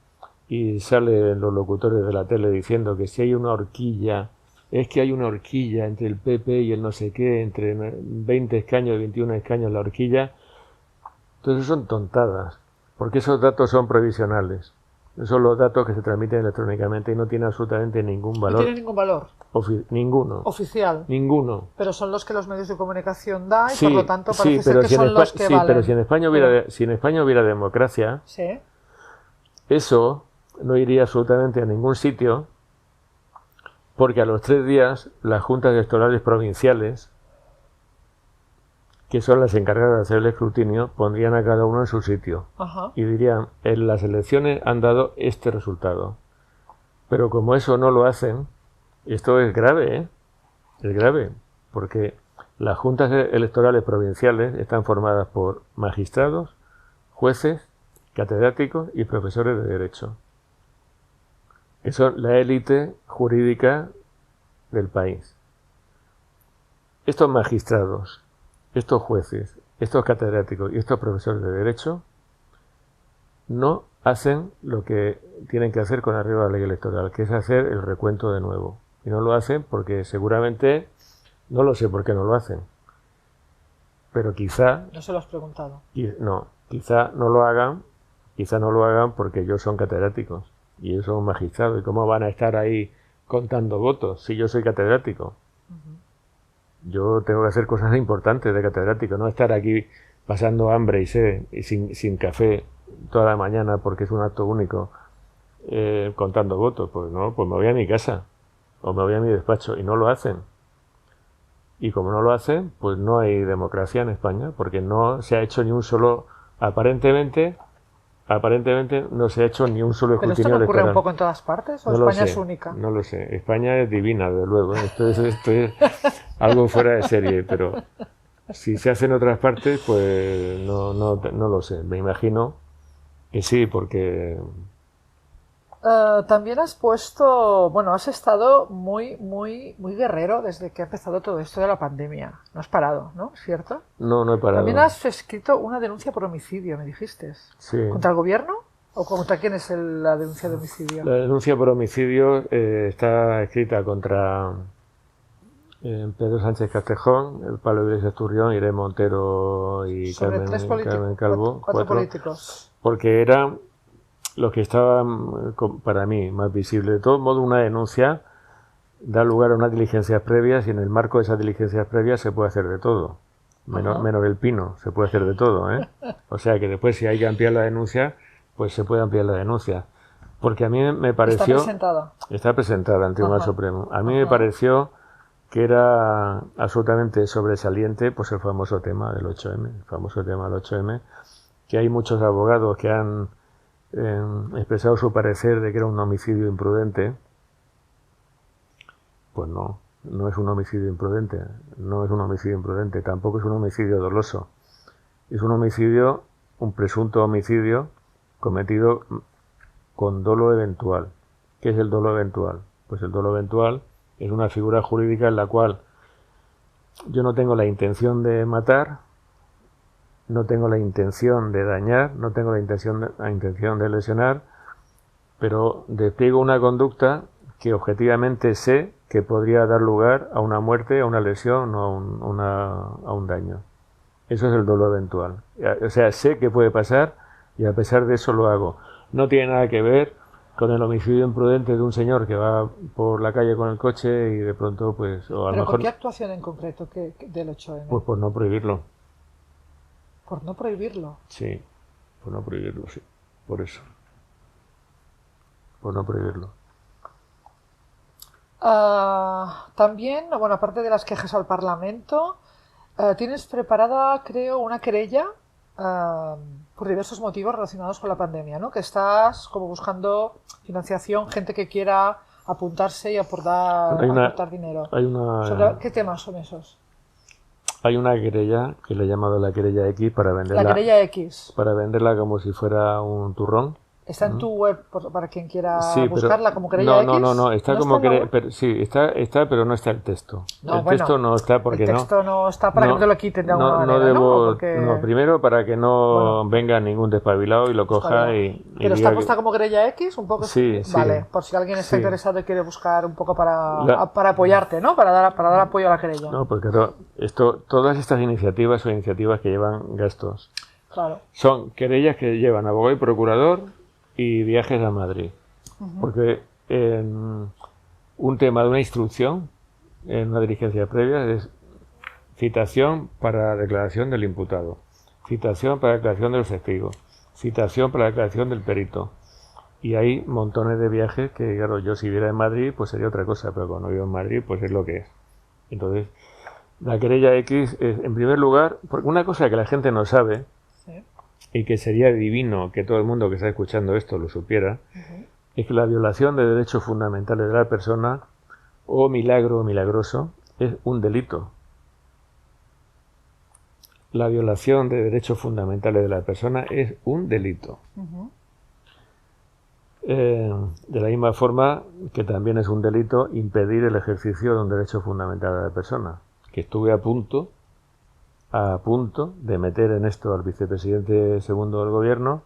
y salen los locutores de la tele diciendo que si hay una horquilla, es que hay una horquilla entre el PP y el no sé qué, entre 20 escaños y 21 escaños la horquilla. Entonces son tontadas, porque esos datos son provisionales. Esos son los datos que se transmiten electrónicamente y no tienen absolutamente ningún valor. No tienen ningún valor. Ninguno. Oficial. Ninguno. Pero son los que los medios de comunicación dan y sí, por lo tanto parece pero ser que son los que valen. Pero si en España hubiera democracia, ¿sí? Eso no iría absolutamente a ningún sitio, porque a los 3 días las juntas electorales provinciales, que son las encargadas de hacer el escrutinio, pondrían a cada uno en su sitio. Y dirían: en las elecciones han dado este resultado. Pero como eso no lo hacen, esto es grave, ¿eh? Es grave, porque las juntas electorales provinciales están formadas por magistrados, jueces, catedráticos y profesores de derecho, que son la élite jurídica del país. Estos magistrados, estos jueces, estos catedráticos y estos profesores de derecho no hacen lo que tienen que hacer con arreglo a la ley electoral, que es hacer el recuento de nuevo. Y no lo hacen porque seguramente, no lo sé por qué no lo hacen, pero quizá... ¿No se lo has preguntado? No, quizá no lo hagan porque ellos son catedráticos y ellos son magistrados. ¿Y cómo van a estar ahí contando votos si yo soy catedrático? Yo tengo que hacer cosas importantes de catedrático, no estar aquí pasando hambre y sed y sin café toda la mañana porque es un acto único contando votos. Pues no, pues me voy a mi casa o me voy a mi despacho, y no lo hacen. Y como no lo hacen, pues no hay democracia en España, porque no se ha hecho ni un solo, aparentemente no se ha hecho ni un solo escrutinio electoral. ¿Pero esto no ocurre un poco en todas partes o España es única? No lo sé. España es divina, desde luego. Esto es algo fuera de serie, pero si se hace en otras partes, pues no lo sé. Me imagino que sí, porque... También has estado muy guerrero desde que ha empezado todo esto de la pandemia. No has parado, ¿no? ¿Cierto? No he parado. También has escrito una denuncia por homicidio, me dijiste. Sí. ¿Contra el gobierno? ¿O contra quién es la denuncia de homicidio? La denuncia por homicidio está escrita contra Pedro Sánchez Castejón, el Pablo Iglesias Turrión, Irene Montero y Carmen Calvo. Cuatro políticos. Porque era lo que estaba para mí más visible. De todo modo, una denuncia da lugar a unas diligencias previas y en el marco de esas diligencias previas se puede hacer de todo. Menos el pino, se puede hacer de todo, ¿eh? O sea que después si hay que ampliar la denuncia, pues se puede ampliar la denuncia. Porque a mí me pareció... Está presentada ante el Tribunal Supremo. A mí me pareció que era absolutamente sobresaliente pues el famoso tema del 8M, que hay muchos abogados que han expresado su parecer de que era un homicidio imprudente. Pues no es un homicidio imprudente, tampoco es un homicidio doloso. Es un homicidio, un presunto homicidio cometido con dolo eventual. ¿Qué es el dolo eventual? Pues el dolo eventual es una figura jurídica en la cual yo no tengo la intención de matar, no tengo la intención de dañar, no tengo la intención de lesionar, pero despliego una conducta que objetivamente sé que podría dar lugar a una muerte, a una lesión o a un daño. Eso es el dolo eventual. O sea, sé que puede pasar y a pesar de eso lo hago. No tiene nada que ver con el homicidio imprudente de un señor que va por la calle con el coche y de pronto, pues... O a lo mejor, ¿por qué actuación en concreto del 8M? Pues por no prohibirlo. ¿Por no prohibirlo? Sí, por no prohibirlo, sí. Por eso. Por no prohibirlo. También, bueno, aparte de las quejas al Parlamento, tienes preparada, creo, una querella por diversos motivos relacionados con la pandemia, ¿no? Que estás como buscando financiación, gente que quiera apuntarse y aportar dinero. ¿Sobre qué temas son esos? Hay una querella que le he llamado la querella X para venderla. La querella X. Para venderla como si fuera un turrón. ¿Está en tu web para quien quiera buscarla como querella X? No, está como querella... Sí, está, pero no está el texto. Texto no está porque el texto no está para que no te lo quiten de alguna manera, ¿no? Primero para que no venga ningún despabilado y lo coja ¿Pero está puesta como querella X? Un poco. Sí. Vale, por si alguien está interesado y quiere buscar un poco para apoyarte, ¿no? Para dar apoyo a la querella. No, porque todas estas iniciativas son iniciativas que llevan gastos. Claro. Son querellas que llevan abogado y procurador y viajes a Madrid. Porque un tema de una instrucción en una diligencia previa es citación para declaración del imputado, citación para declaración de los testigos, citación para declaración del perito. Y hay montones de viajes que, claro, yo si viviera en Madrid pues sería otra cosa, pero cuando vivo en Madrid pues es lo que es. Entonces, la querella X es, en primer lugar, porque una cosa que la gente no sabe, y que sería divino que todo el mundo que está escuchando esto lo supiera, es que la violación de derechos fundamentales de la persona, o milagro o milagroso, es un delito. La violación de derechos fundamentales de la persona es un delito. De la misma forma que también es un delito impedir el ejercicio de un derecho fundamental de la persona, que estuve a punto de meter en esto al vicepresidente segundo del gobierno.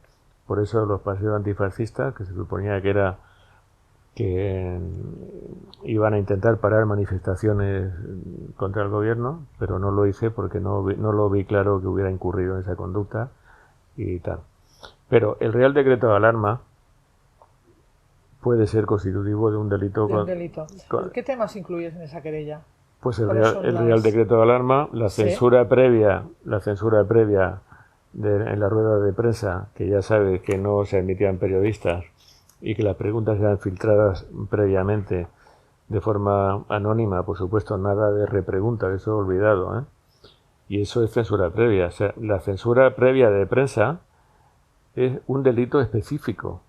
Por eso los partidos antifascistas, que se suponía que iban a intentar parar manifestaciones contra el gobierno, pero no lo hice porque no lo vi claro que hubiera incurrido en esa conducta y tal. Pero el Real Decreto de Alarma puede ser constitutivo de un delito. ¿Qué temas incluyes en esa querella? Pues el Real Decreto de Alarma, la censura previa en la rueda de prensa, que ya sabes que no se admitían periodistas y que las preguntas eran filtradas previamente de forma anónima, por supuesto, nada de repregunta, eso olvidado, ¿eh? Y eso es censura previa. O sea, la censura previa de prensa es un delito específico,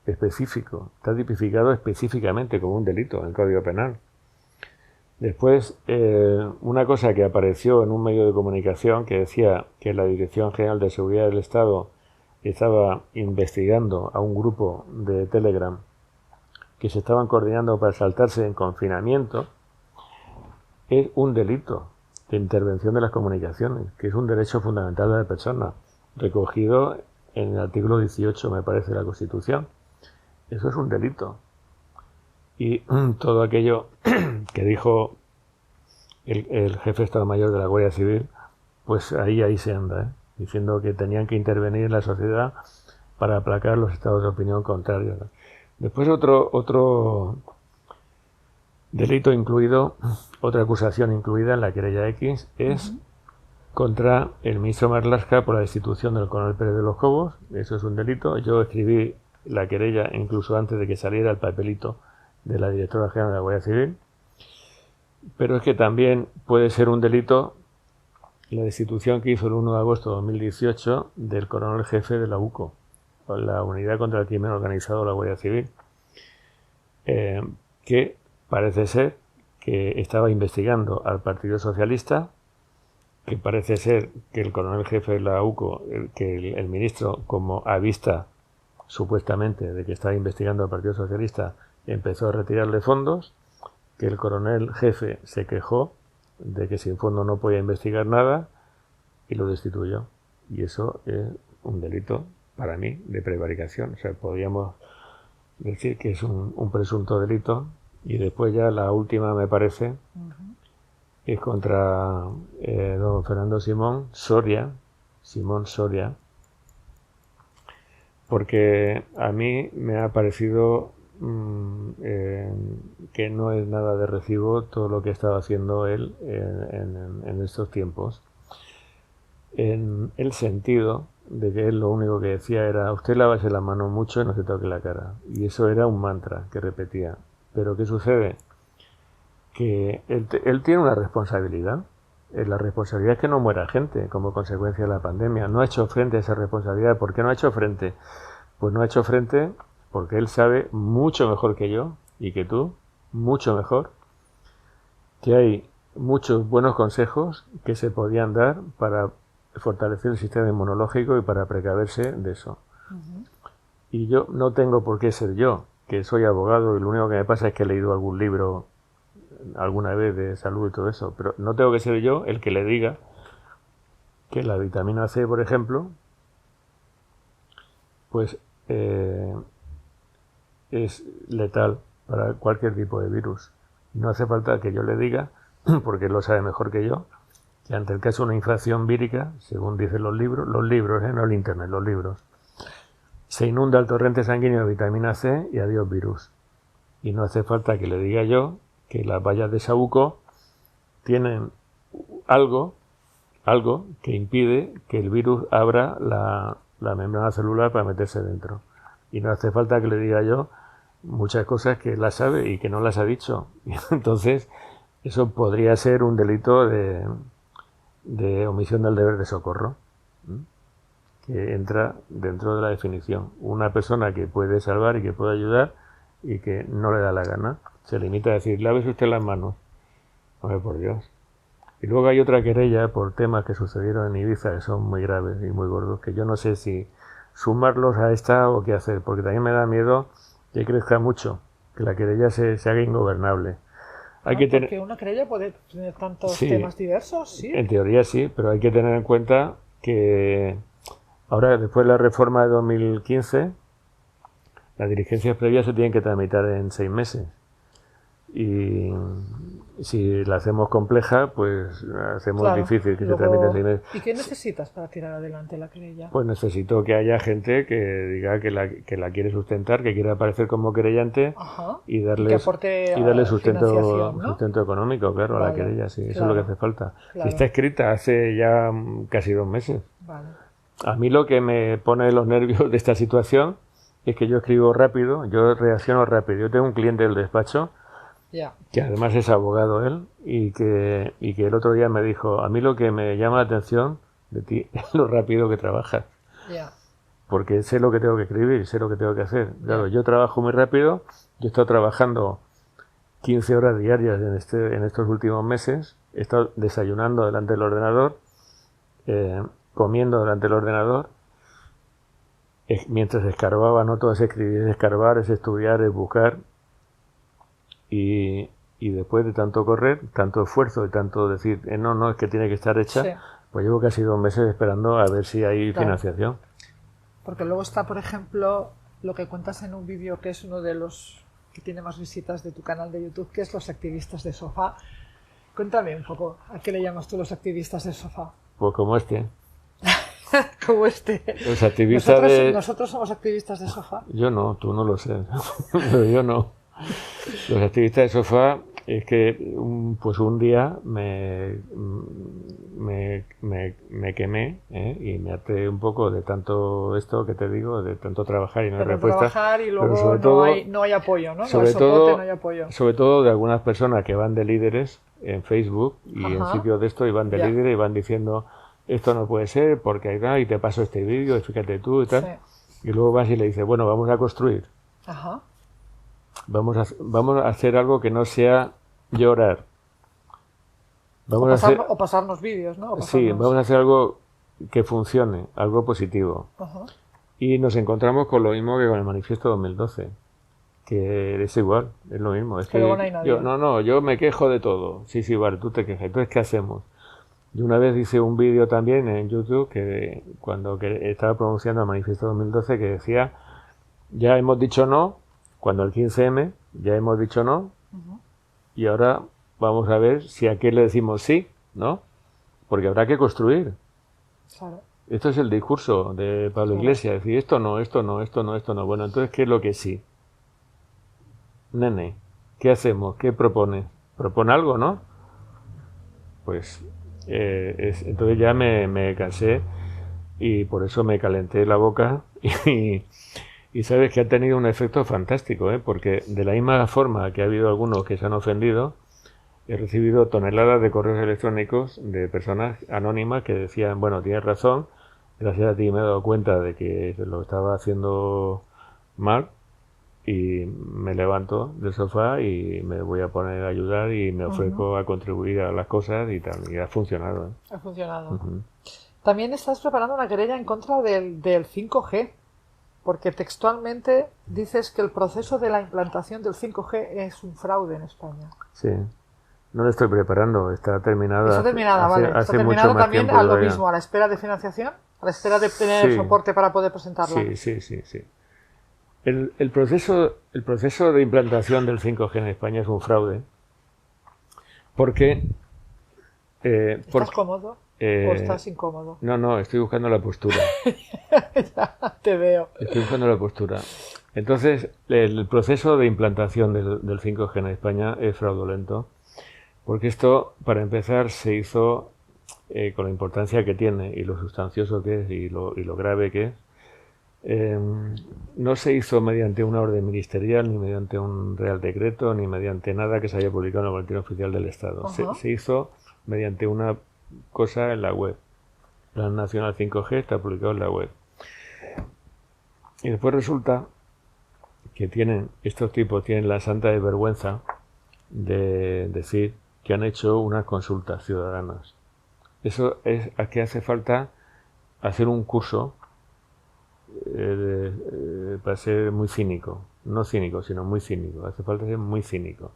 está tipificado específicamente como un delito en el Código Penal. Después, una cosa que apareció en un medio de comunicación que decía que la Dirección General de Seguridad del Estado estaba investigando a un grupo de Telegram que se estaban coordinando para saltarse en confinamiento, es un delito de intervención de las comunicaciones, que es un derecho fundamental de la persona, recogido en el artículo 18, me parece, de la Constitución. Eso es un delito. Y todo aquello que dijo el jefe de Estado Mayor de la Guardia Civil, pues ahí se anda, diciendo que tenían que intervenir en la sociedad para aplacar los estados de opinión contrarios. Después otro delito incluido, otra acusación incluida en la querella X es contra el ministro Marlaska por la destitución del coronel Pérez de los Cobos. Eso es un delito. Yo escribí la querella incluso antes de que saliera el papelito de la directora general de la Guardia Civil. Pero es que también puede ser un delito la destitución que hizo el 1 de agosto de 2018 del coronel jefe de la UCO, la Unidad contra el Crimen Organizado de la Guardia Civil, que parece ser que estaba investigando al Partido Socialista, que parece ser que el coronel jefe de la UCO, que el ministro, como a vista supuestamente de que estaba investigando al Partido Socialista, empezó a retirarle fondos, que el coronel jefe se quejó de que sin fondo no podía investigar nada y lo destituyó. Y eso es un delito, para mí, de prevaricación. O sea, podríamos decir que es un presunto delito. Y después ya la última, me parece, es contra don Fernando Simón Soria, porque a mí me ha parecido que no es nada de recibo todo lo que ha estado haciendo él en estos tiempos, en el sentido de que él lo único que decía era: usted lávese la mano mucho y no se toque la cara. Y eso era un mantra que repetía. Pero ¿qué sucede? Que él tiene una responsabilidad. La responsabilidad es que no muera gente como consecuencia de la pandemia. No ha hecho frente a esa responsabilidad. ¿Por qué no ha hecho frente? Pues no ha hecho frente porque él sabe mucho mejor que yo y que tú, mucho mejor, que hay muchos buenos consejos que se podían dar para fortalecer el sistema inmunológico y para precaverse de eso. Y yo no tengo por qué ser yo, que soy abogado, y lo único que me pasa es que he leído algún libro alguna vez de salud y todo eso, pero no tengo que ser yo el que le diga que la vitamina C, por ejemplo, pues es letal para cualquier tipo de virus. No hace falta que yo le diga, porque él lo sabe mejor que yo, que ante el caso de una infección vírica, según dicen los libros, no el internet, los libros, se inunda el torrente sanguíneo de vitamina C y adiós virus. Y no hace falta que le diga yo que las vallas de Saúco tienen algo que impide que el virus abra la membrana celular para meterse dentro. Y no hace falta que le diga yo muchas cosas que él las sabe y que no las ha dicho. Y entonces, eso podría ser un delito de omisión del deber de socorro, que entra dentro de la definición. Una persona que puede salvar y que puede ayudar y que no le da la gana, se limita a decir: lávese usted las manos. Hombre, por Dios. Y luego hay otra querella por temas que sucedieron en Ibiza, que son muy graves y muy gordos, que yo no sé si sumarlos a esta o qué hacer, porque también me da miedo que crezca mucho, que la querella se haga ingobernable. Porque una querella puede tener tantos temas diversos, ¿sí? En teoría sí, pero hay que tener en cuenta que ahora, después de la reforma de 2015, las diligencias previas se tienen que tramitar en 6 meses. Y si la hacemos compleja, pues hacemos difícil que se tramite en 6 meses. ¿Y qué necesitas para tirar adelante la querella? Pues necesito que haya gente que diga que la quiere sustentar, que quiere aparecer como querellante. y darle sustento económico, claro, a la querella. Sí, eso es lo que hace falta. Si está escrita hace ya casi 2 meses. A mí lo que me pone los nervios de esta situación es que yo escribo rápido, yo reacciono rápido. Yo tengo un cliente del despacho que además es abogado él, y que el otro día me dijo: a mí lo que me llama la atención de ti es lo rápido que trabajas. Porque sé lo que tengo que escribir, sé lo que tengo que hacer. Claro, yo trabajo muy rápido. Yo he estado trabajando 15 horas diarias en estos últimos meses. He estado desayunando delante del ordenador, comiendo delante del ordenador, mientras escarbaba. No todo es escribir, es escarbar, es estudiar, es buscar. Y después de tanto correr, tanto esfuerzo y tanto decir, no, es que tiene que estar hecha, pues llevo casi 2 meses esperando a ver si hay financiación. Porque luego está, por ejemplo, lo que cuentas en un vídeo, que es uno de los que tiene más visitas de tu canal de YouTube, que es los activistas de sofá. Cuéntame un poco, ¿a qué le llamas tú los activistas de sofá? Pues como este. Como este. Los activistas Nosotros somos activistas de sofá. Yo no, tú no lo sé, pero yo no. Los activistas de sofá es que pues un día me quemé, y me harté un poco de tanto esto que te digo, de tanto trabajar y no hay respuesta. Trabajar y luego sobre todo, no hay apoyo, ¿no? Sobre no hay soporte, todo, no hay apoyo. Sobre todo de algunas personas que van de líderes en Facebook y en sitios de esto y van de líderes y van diciendo esto no puede ser porque hay nada y te paso este vídeo y fíjate tú y tal. Sí. Y luego vas y le dices, bueno, vamos a construir. Ajá. Vamos a hacer algo que no sea llorar. O pasarnos vídeos, ¿no? Sí, vamos a hacer algo que funcione, algo positivo. Ajá. Y nos encontramos con lo mismo que con el Manifiesto 2012, que es igual, es lo mismo. Es que luego no hay nadie. Yo me quejo de todo. Sí, vale, tú te quejas. Entonces, ¿qué hacemos? Yo una vez hice un vídeo también en YouTube que estaba pronunciando el Manifiesto 2012 que decía, ya hemos dicho no, cuando el 15M ya hemos dicho no, y ahora vamos a ver si a qué le decimos sí, ¿no? Porque habrá que construir. Claro. Esto es el discurso de Pablo Iglesias, decir esto no, esto no, esto no, esto no. Bueno, entonces, ¿qué es lo que sí? Nene, ¿qué hacemos? ¿Qué propone? ¿Propone algo, no? Pues entonces ya me cansé y por eso me calenté la boca y sabes que ha tenido un efecto fantástico, porque de la misma forma que ha habido algunos que se han ofendido, he recibido toneladas de correos electrónicos de personas anónimas que decían, bueno, tienes razón, gracias a ti me he dado cuenta de que lo estaba haciendo mal y me levanto del sofá y me voy a poner a ayudar y me ofrezco a contribuir a las cosas y tal, y ha funcionado. Ha funcionado. También estás preparando una querella en contra del 5G. Porque textualmente dices que el proceso de la implantación del 5G es un fraude en España. Sí, no lo estoy preparando, está terminada. Está terminada, vale. Está terminado también a lo mismo, a la espera de financiación, a la espera de tener el soporte para poder presentarla. Sí. El proceso de implantación del 5G en España es un fraude. Porque... ¿Estás cómodo? ¿O estás incómodo? No, estoy buscando la postura. Ya te veo. Estoy buscando la postura. Entonces, el proceso de implantación del 5G en España es fraudulento, porque esto, para empezar, se hizo con la importancia que tiene y lo sustancioso que es y lo grave que es. No se hizo mediante una orden ministerial, ni mediante un real decreto, ni mediante nada que se haya publicado en el Boletín Oficial del Estado. Se hizo mediante una cosa en la web. Plan Nacional 5G está publicado en la web. Y después resulta que estos tipos tienen la santa desvergüenza de decir que han hecho unas consultas ciudadanas. Eso es a que hace falta hacer un curso para ser muy cínico. No cínico, sino muy cínico. Hace falta ser muy cínico.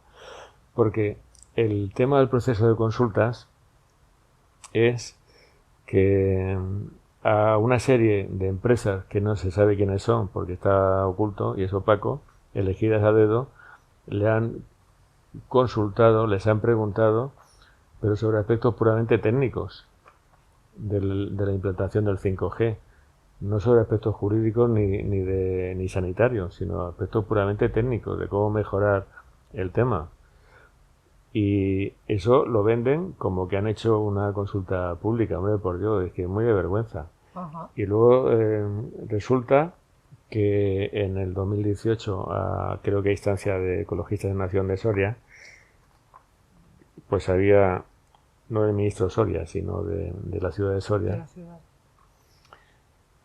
Porque el tema del proceso de consultas es que a una serie de empresas que no se sabe quiénes son porque está oculto y es opaco, elegidas a dedo, le han consultado, les han preguntado, pero sobre aspectos puramente técnicos de la implantación del 5G, no sobre aspectos jurídicos ni sanitarios, sino aspectos puramente técnicos de cómo mejorar el tema. Y eso lo venden como que han hecho una consulta pública. Hombre, por Dios, es que es muy de vergüenza. Ajá. Y luego resulta que en el 2018, creo que a instancia de Ecologistas de Nación de Soria, pues había, no del ministro Soria, sino de la ciudad de Soria,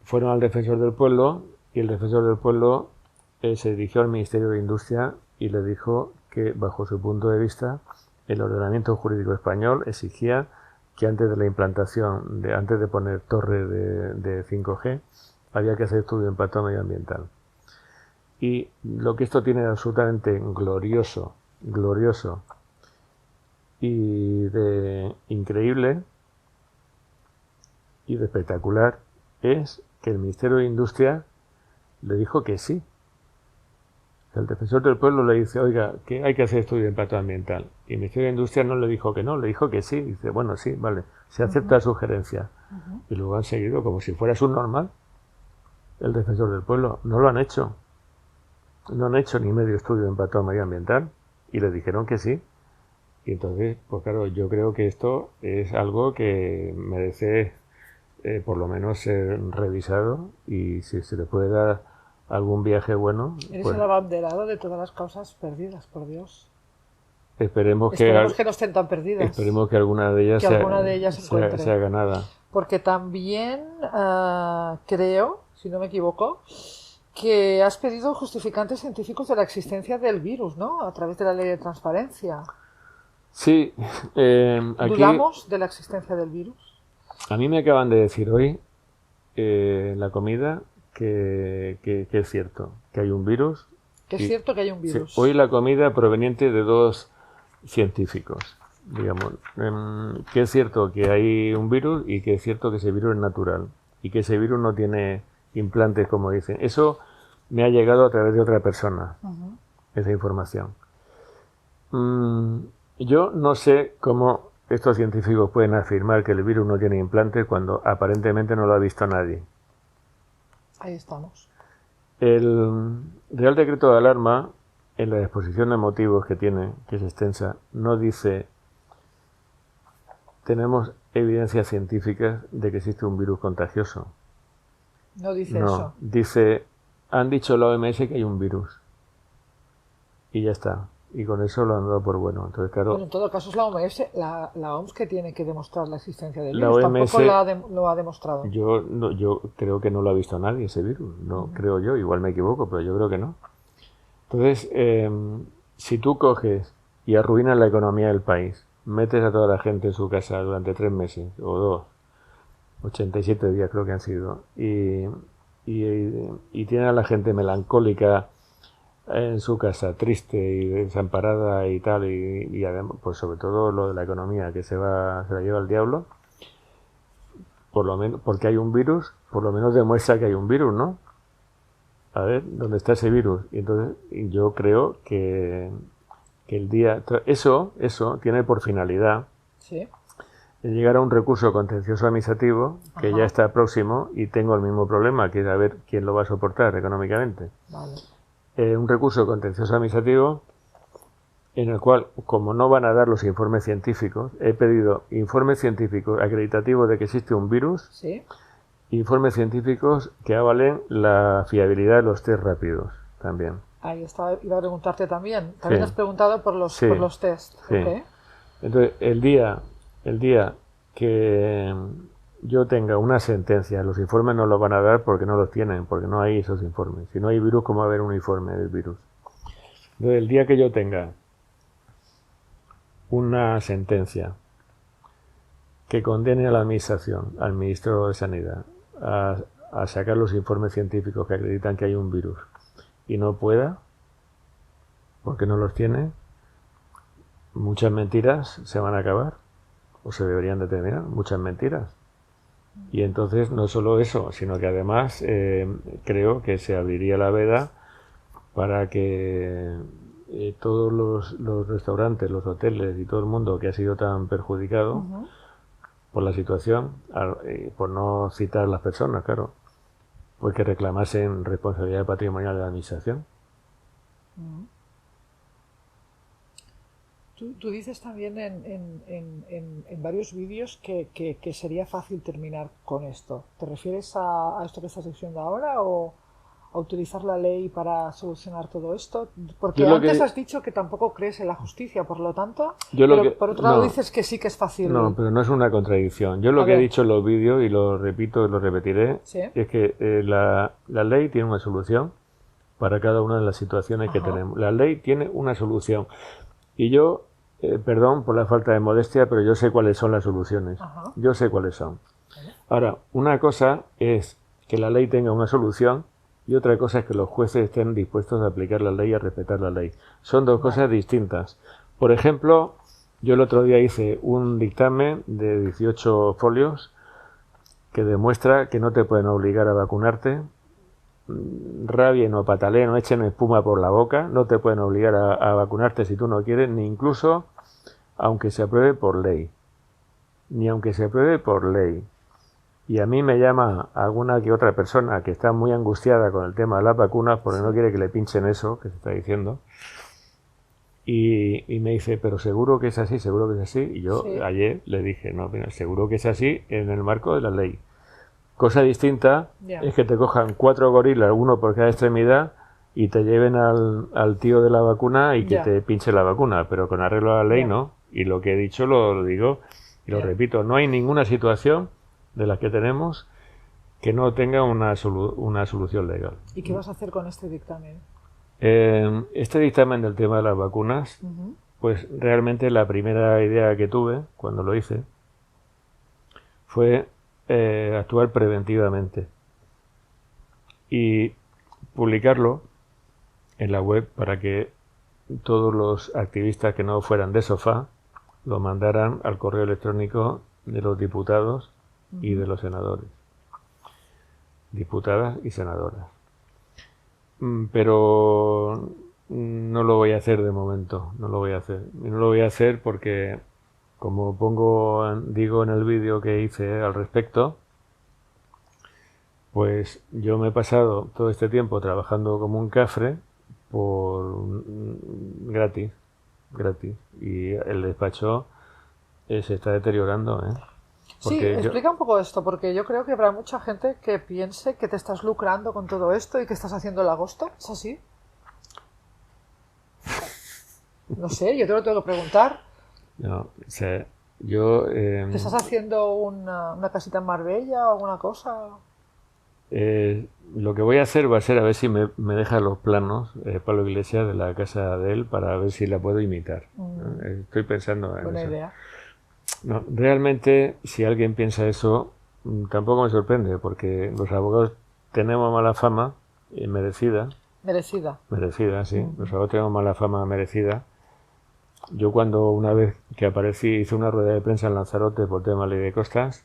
fueron al Defensor del Pueblo y el Defensor del Pueblo se dirigió al Ministerio de Industria y le dijo que, bajo su punto de vista, el ordenamiento jurídico español exigía que antes de la implantación, antes de poner torre de 5G, había que hacer estudio de impacto medioambiental. Y lo que esto tiene de absolutamente glorioso y de increíble y de espectacular es que el Ministerio de Industria le dijo que sí. El Defensor del Pueblo le dice, oiga, que hay que hacer estudio de impacto ambiental. Y el Ministerio de Industria no le dijo que no, le dijo que sí. Dice, bueno, sí, vale, se acepta la sugerencia. Y luego han seguido como si fuera subnormal el defensor del pueblo. No lo han hecho. No han hecho ni medio estudio de impacto medioambiental y le dijeron que sí. Y entonces, pues claro, yo creo que esto es algo que merece por lo menos ser revisado, y si se le puede dar algún viaje bueno. Eres Pues, el abanderado de todas las causas perdidas, por Dios. esperemos Esperemos que no estén tan perdidas. esperemos que alguna de ellas, Que alguna de ellas se encuentre. sea ganada. Porque también creo, si no me equivoco, que has pedido justificantes científicos de la existencia del virus, ¿no? A través de la ley de transparencia. Sí, aquí ¿Dudamos de la existencia del virus? a mí me acaban de decir hoy en la comida que es cierto, que hay un virus. Que es Y- cierto que hay un sí, virus. hoy la comida proveniente de dos científicos, digamos, que es cierto que hay un virus y que es cierto que ese virus es natural y que ese virus no tiene implantes, como dicen. Eso me ha llegado a través de otra persona, Ujú. esa información. Yo no sé cómo estos científicos pueden afirmar que el virus no tiene implantes cuando aparentemente no lo ha visto nadie. Ahí estamos. El Real Decreto de Alarma, en la exposición de motivos que tiene, que es extensa, no dice tenemos evidencias científicas de que existe un virus contagioso. No dice No, eso. dice, han dicho la OMS que hay un virus. Y ya está. Y con eso lo han dado por bueno. Entonces, claro, Bueno, en todo caso es la OMS, la OMS que tiene que demostrar la existencia del La virus. OMS Tampoco lo ha demostrado. yo creo que no lo ha visto nadie ese virus. No creo yo, igual me equivoco, pero yo creo que no. Entonces, si tú coges y arruinas la economía del país, metes a toda la gente en su casa durante 3 meses o 2, 87 días creo que han sido, y tiene a la gente melancólica en su casa, triste y desamparada y tal, y además, pues sobre todo lo de la economía, que se la lleva el diablo, por lo menos, porque hay un virus, por lo menos demuestra que hay un virus, ¿no? A ver, ¿dónde está ese virus? Y entonces yo creo que el día... Eso tiene por finalidad Sí. llegar a un recurso contencioso administrativo que Ajá. ya está próximo, y tengo el mismo problema, que es a ver quién lo va a soportar económicamente. Vale. Un recurso contencioso administrativo en el cual, como no van a dar los informes científicos, he pedido informes científicos acreditativos de que existe un virus, Sí. informes científicos que avalen la fiabilidad de los test rápidos también. Ahí estaba, iba a preguntarte también. También Sí. has preguntado por los, Sí. por los test. Sí. Ok. Entonces, el día que yo tenga una sentencia, los informes no los van a dar porque no los tienen, porque no hay esos informes. Si no hay virus, ¿cómo va a haber un informe del virus? Entonces, el día que yo tenga una sentencia que condene a la administración, al ministro de Sanidad, a sacar los informes científicos que acreditan que hay un virus y no pueda, porque no los tiene, muchas mentiras se van a acabar, o se deberían de terminar, muchas mentiras. Y entonces no solo eso, sino que además creo que se abriría la veda para que todos los restaurantes, los hoteles y todo el mundo que ha sido tan perjudicado Ujú. por la situación, por no citar las personas, claro, pues que reclamasen responsabilidad patrimonial de la administración. Tú dices también en varios vídeos que sería fácil terminar con esto. ¿Te refieres a esto que estás diciendo ahora o a utilizar la ley para solucionar todo esto? Porque Yo lo antes que- has dicho que tampoco crees en la justicia, por lo tanto, Yo lo pero que- por otro lado no. dices que sí que es fácil. No, pero no es una contradicción. Yo lo A que he ver. dicho en los vídeos, y lo repito y lo repetiré, Sí. es que la ley tiene una solución para cada una de las situaciones que Ajá. tenemos. La ley tiene una solución. Y yo, perdón por la falta de modestia, pero yo sé cuáles son las soluciones. Ajá. Yo sé cuáles son. Ahora, una cosa es que la ley tenga una solución y otra cosa es que los jueces estén dispuestos a aplicar la ley y a respetar la ley. Son dos cosas distintas. Por ejemplo, yo el otro día hice un dictamen de 18 folios que demuestra que no te pueden obligar a vacunarte. Rabien o pataleen o echen espuma por la boca, no te pueden obligar a vacunarte si tú no quieres, ni incluso aunque se apruebe por ley. Ni aunque se apruebe por ley. y a mí me llama alguna que otra persona que está muy angustiada con el tema de las vacunas porque no quiere que le pinchen eso que se está diciendo. Y me dice, pero seguro que es así, seguro que es así. Y yo ayer le dije, no, mira, seguro que es así en el marco de la ley. Cosa distinta es que te cojan 4 gorilas, uno por cada extremidad, y te lleven al tío de la vacuna y que te pinche la vacuna. Pero con arreglo a la ley no. Y lo que he dicho lo digo y lo repito. No hay ninguna situación de las que tenemos que no tenga una solución legal. ¿Y qué vas a hacer con este dictamen? Este dictamen del tema de las vacunas, pues realmente la primera idea que tuve cuando lo hice fue actuar preventivamente y publicarlo en la web para que todos los activistas que no fueran de sofá lo mandaran al correo electrónico de los diputados y de los senadores, diputadas y senadoras. Pero no lo voy a hacer de momento, no lo voy a hacer. Y no lo voy a hacer porque, como digo en el vídeo que hice al respecto, pues yo me he pasado todo este tiempo trabajando como un cafre gratis, y el despacho se está deteriorando, ¿eh? Sí, explica un poco esto, porque yo creo que habrá mucha gente que piense que te estás lucrando con todo esto y que estás haciendo el agosto. ¿Es así? No sé, yo te lo tengo que preguntar. No, o sea, yo... ¿Te estás haciendo una casita en Marbella o alguna cosa? Lo que voy a hacer va a ser a ver si me deja los planos Pablo Iglesias de la casa de él para ver si la puedo imitar. Estoy pensando en Buena eso. idea. No, realmente, si alguien piensa eso, tampoco me sorprende, porque los abogados tenemos mala fama, merecida. Merecida. Merecida, sí. Los abogados tenemos mala fama merecida. Yo cuando una vez que aparecí hice una rueda de prensa en Lanzarote por tema de ley de costas,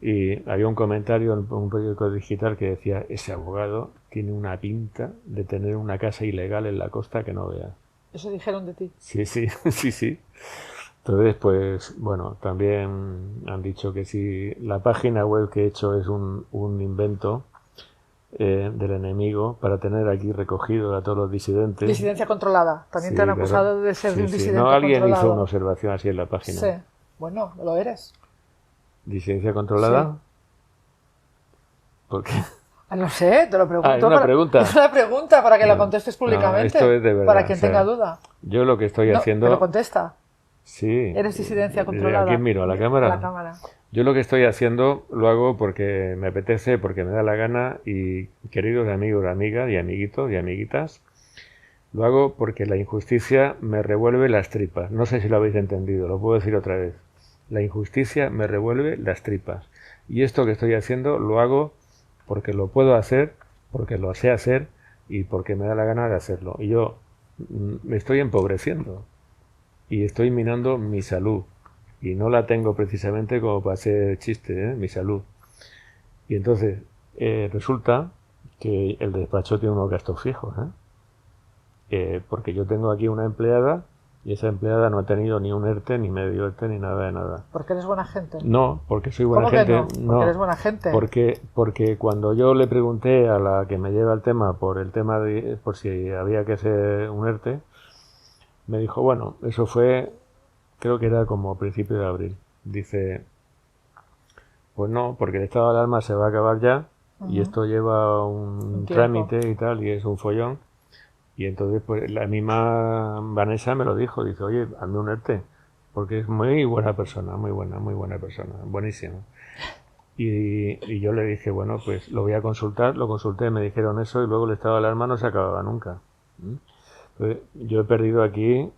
y había un comentario en un periódico digital que decía, ese abogado tiene una pinta de tener una casa ilegal en la costa que no vea. ¿Eso dijeron de ti? Sí, sí, sí, sí. Entonces, pues, bueno, también han dicho que si la página web que he hecho es un invento del enemigo para tener aquí recogido a todos los disidentes. Disidencia controlada. También te han acusado de ser un disidente no, alguien controlado. hizo una observación así en la página. Sí. Bueno, lo eres. ¿Disidencia controlada? Sí. ¿Por qué? No sé, te lo pregunto. ¿Es una pregunta? Es una pregunta para que la contestes públicamente. Esto es de verdad, para quien tenga duda. Yo lo que estoy haciendo... ¿Te lo contesta? Sí. ¿Eres disidencia controlada? ¿A quién miro? ¿A la cámara? A la cámara. Yo lo que estoy haciendo lo hago porque me apetece, porque me da la gana y, queridos amigos, amigas y amiguitos y amiguitas, lo hago porque la injusticia me revuelve las tripas. No sé si lo habéis entendido, lo puedo decir otra vez. La injusticia me revuelve las tripas. Y esto que estoy haciendo lo hago porque lo puedo hacer, porque lo sé hacer y porque me da la gana de hacerlo. Y yo me estoy empobreciendo y estoy minando mi salud. Y no la tengo precisamente como para hacer chiste, mi salud. Y entonces resulta que el despacho tiene unos gastos fijos, porque yo tengo aquí una empleada y esa empleada no ha tenido ni un ERTE, ni medio ERTE, ni nada de nada. ¿Porque eres buena gente? No, porque soy buena gente. ¿Cómo que no? Porque eres buena gente. Porque cuando yo le pregunté a la que me lleva el tema por si había que hacer un ERTE, me dijo, bueno, eso fue, creo que era como a principios de abril. Dice, pues no, porque el estado de alarma se va a acabar ya y esto lleva un trámite y tal, y es un follón. Y entonces, pues la misma Vanessa me lo dijo, dice, oye, hazme un ERTE, porque es muy buena persona, muy buena persona, buenísimo. Y yo le dije, bueno, pues lo voy a consultar, lo consulté, me dijeron eso y luego el estado de alarma no se acababa nunca. Entonces, yo he perdido aquí...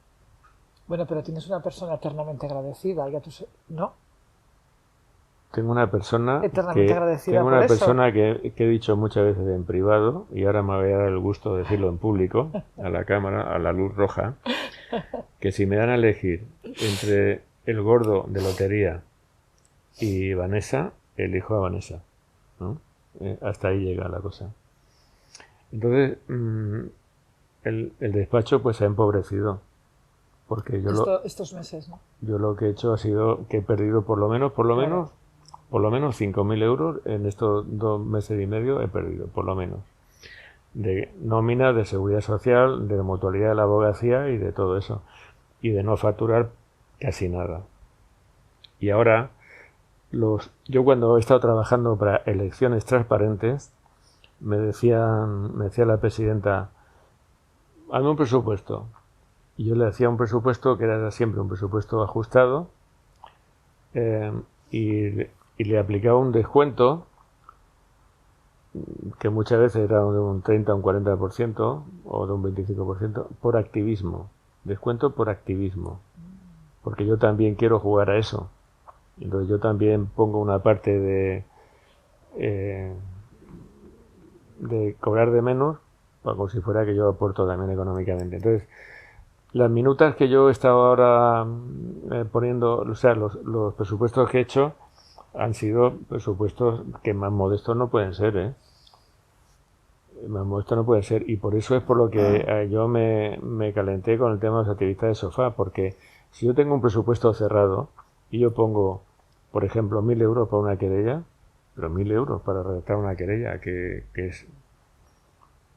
Bueno, pero tienes una persona eternamente agradecida, ya tú ¿no? Tengo una persona eternamente agradecida tengo una por persona que he dicho muchas veces en privado y ahora me voy a dar el gusto de decirlo en público, a la cámara, a la luz roja, que si me dan a elegir entre el gordo de lotería y Vanessa, elijo a Vanessa, ¿no? Hasta ahí llega la cosa. Entonces, el despacho pues se ha empobrecido. Porque yo estos meses, ¿no? Yo lo que he hecho ha sido que he perdido por lo menos por lo menos 5.000 euros en estos 2 meses y medio he perdido, por lo menos. De nómina, de seguridad social, de mutualidad de la abogacía y de todo eso. Y de no facturar casi nada. Y ahora, yo cuando he estado trabajando para elecciones transparentes, me decía la presidenta, hazme un presupuesto. Y yo le hacía un presupuesto que era siempre un presupuesto ajustado, y le aplicaba un descuento que muchas veces era de un 30 a un 40% o de un 25% por activismo. Descuento por activismo. Porque yo también quiero jugar a eso. Entonces yo también pongo una parte de cobrar de menos, como si fuera que yo aporto también económicamente. Entonces, las minutas que yo he estado ahora poniendo, o sea, los presupuestos que he hecho han sido presupuestos que más modestos no pueden ser, ¿eh? Más modestos no pueden ser. Y por eso es por lo que yo me calenté con el tema de los activistas de sofá, porque si yo tengo un presupuesto cerrado y yo pongo, por ejemplo, 1.000 euros para una querella, pero 1.000 euros para redactar una querella, que es,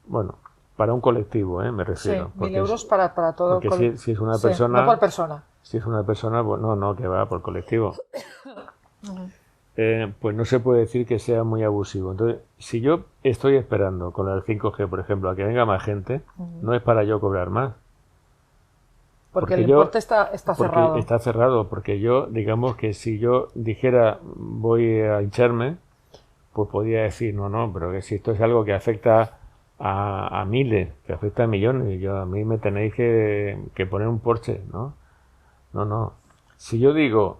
bueno, para un colectivo, me refiero. Sí, 1.000 euros para todo. Porque si es una persona... No por persona. Si es una persona, pues no, que va por colectivo. Pues no se puede decir que sea muy abusivo. Entonces, si yo estoy esperando con el 5G, por ejemplo, a que venga más gente, no es para yo cobrar más. Porque el importe está cerrado. Porque está cerrado, porque yo, digamos que si yo dijera voy a hincharme, pues podría decir, no, pero que si esto es algo que afecta a miles, que afecta a millones, y a mí me tenéis que poner un Porsche, ¿no? No. Si yo digo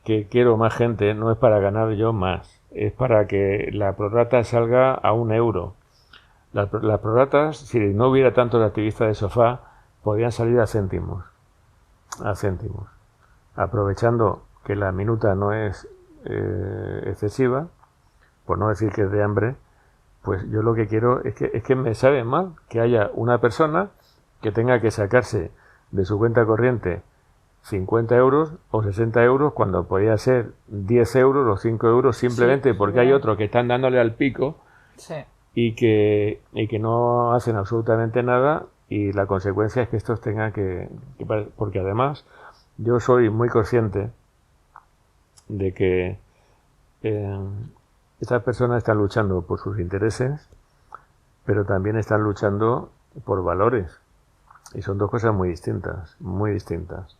que quiero más gente, no es para ganar yo más, es para que la prorrata salga a 1 euro. Las prorratas, si no hubiera tantos activistas de sofá, podrían salir a céntimos. Aprovechando que la minuta no es excesiva, por no decir que es de hambre, pues yo lo que quiero es que me sabe mal que haya una persona que tenga que sacarse de su cuenta corriente 50 euros o 60 euros cuando podía ser 10 euros o 5 euros simplemente porque hay otros que están dándole al pico y que no hacen absolutamente nada, y la consecuencia es que estos tengan porque además yo soy muy consciente de que estas personas están luchando por sus intereses, pero también están luchando por valores, y son dos cosas muy distintas, muy distintas.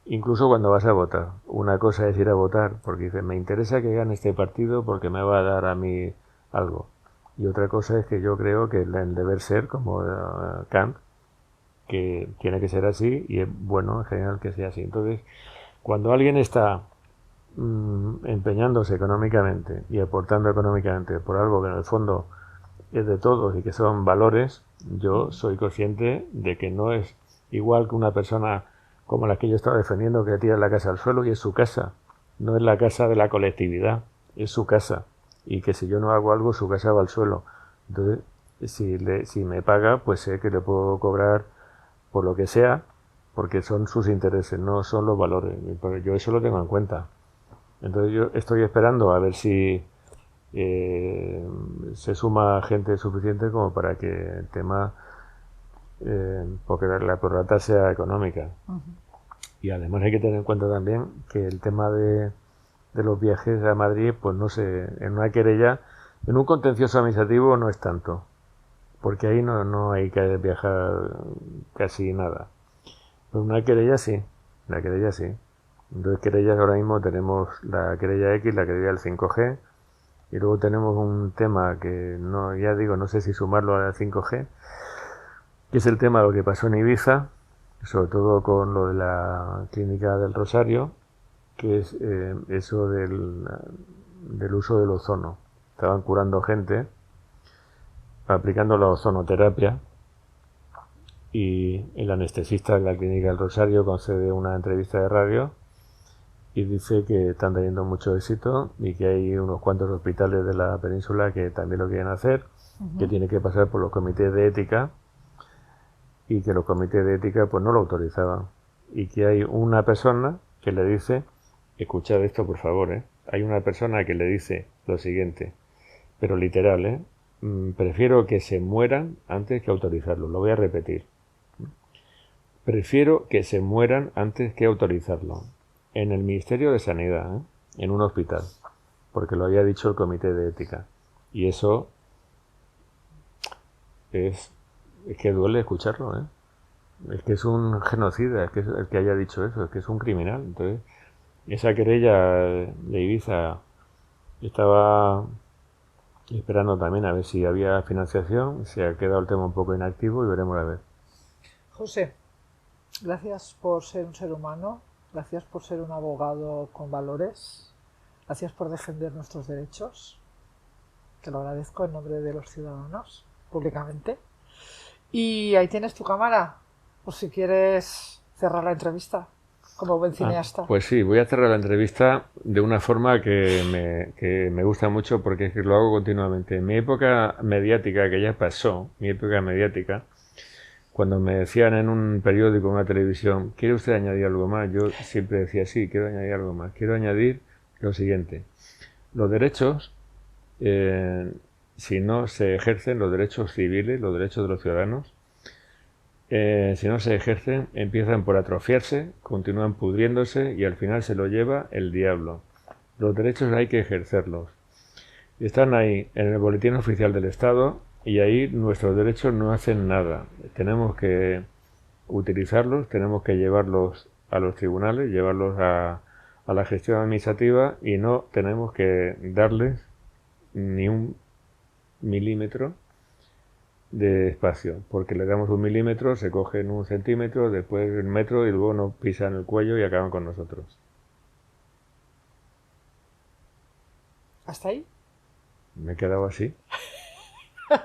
Incluso cuando vas a votar, una cosa es ir a votar porque dices, me interesa que gane este partido porque me va a dar a mí algo, y otra cosa es que yo creo que el deber ser, como Kant, que tiene que ser así, y es bueno en general que sea así. Entonces, cuando alguien está empeñándose económicamente y aportando económicamente por algo que en el fondo es de todos y que son valores, yo soy consciente de que no es igual que una persona como la que yo estaba defendiendo, que tira la casa al suelo, y es su casa, no es la casa de la colectividad, es su casa, y que si yo no hago algo, su casa va al suelo. Entonces, si me paga, pues sé que le puedo cobrar por lo que sea, porque son sus intereses, no son los valores. Yo eso lo tengo en cuenta. Entonces yo estoy esperando a ver si se suma gente suficiente como para que el tema, porque la prorrata sea económica. Y además hay que tener en cuenta también que el tema de los viajes a Madrid, pues no sé, en una querella, en un contencioso administrativo no es tanto, porque ahí no hay que viajar casi nada. Pero una querella sí, la querella sí. Entonces, querellas ahora mismo tenemos la querella X, la querella del 5G, y luego tenemos un tema que no sé si sumarlo a la 5G, que es el tema de lo que pasó en Ibiza, sobre todo con lo de la clínica del Rosario, que es eso del uso del ozono. Estaban curando gente, aplicando la ozonoterapia, y el anestesista de la clínica del Rosario concede una entrevista de radio y dice que están teniendo mucho éxito y que hay unos cuantos hospitales de la península que también lo quieren hacer, que tiene que pasar por los comités de ética, y que los comités de ética pues no lo autorizaban, y que hay una persona que le dice, escuchad esto por favor, hay una persona que le dice lo siguiente, pero literal, ¿eh? Prefiero que se mueran antes que autorizarlo. Lo voy a repetir. Prefiero que se mueran antes que autorizarlo. En el Ministerio de Sanidad, ¿eh? En un hospital, porque lo había dicho el Comité de Ética. Y eso es que duele escucharlo, ¿eh? Es que es un genocida, es que es el que haya dicho eso, es que es un criminal. Entonces, esa querella de Ibiza estaba esperando también a ver si había financiación. Se ha quedado el tema un poco inactivo y veremos a ver. José, gracias por ser un ser humano, gracias por ser un abogado con valores, gracias por defender nuestros derechos. Te lo agradezco en nombre de los ciudadanos, públicamente. Y ahí tienes tu cámara, por si quieres cerrar la entrevista, como buen cineasta. Pues sí, voy a cerrar la entrevista de una forma que me gusta mucho, porque es que lo hago continuamente. En mi época mediática, que ya pasó, mi época mediática, cuando me decían en un periódico, en una televisión, ¿quiere usted añadir algo más? Yo siempre decía, sí, quiero añadir algo más. Quiero añadir lo siguiente. Los derechos, si no se ejercen, los derechos civiles, los derechos de los ciudadanos, si no se ejercen, empiezan por atrofiarse, continúan pudriéndose y al final se lo lleva el diablo. Los derechos hay que ejercerlos. Están ahí en el Boletín Oficial del Estado y ahí nuestros derechos no hacen nada. Tenemos que utilizarlos, tenemos que llevarlos a los tribunales, llevarlos a la gestión administrativa y no tenemos que darles ni un milímetro de espacio, porque le damos un milímetro, se cogen un centímetro, después un metro y luego nos pisan el cuello y acaban con nosotros. ¿Hasta ahí? Me he quedado así,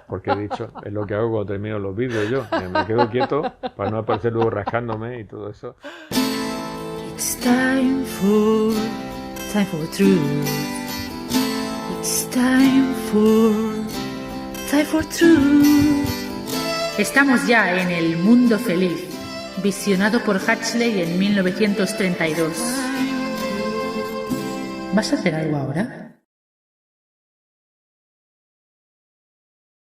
porque he dicho, es lo que hago cuando termino los vídeos yo, me quedo quieto para no aparecer luego rascándome y todo eso. It's time for truth. It's time for truth. Estamos ya en el mundo feliz, visionado por Huxley en 1932. ¿Vas a hacer algo ahora?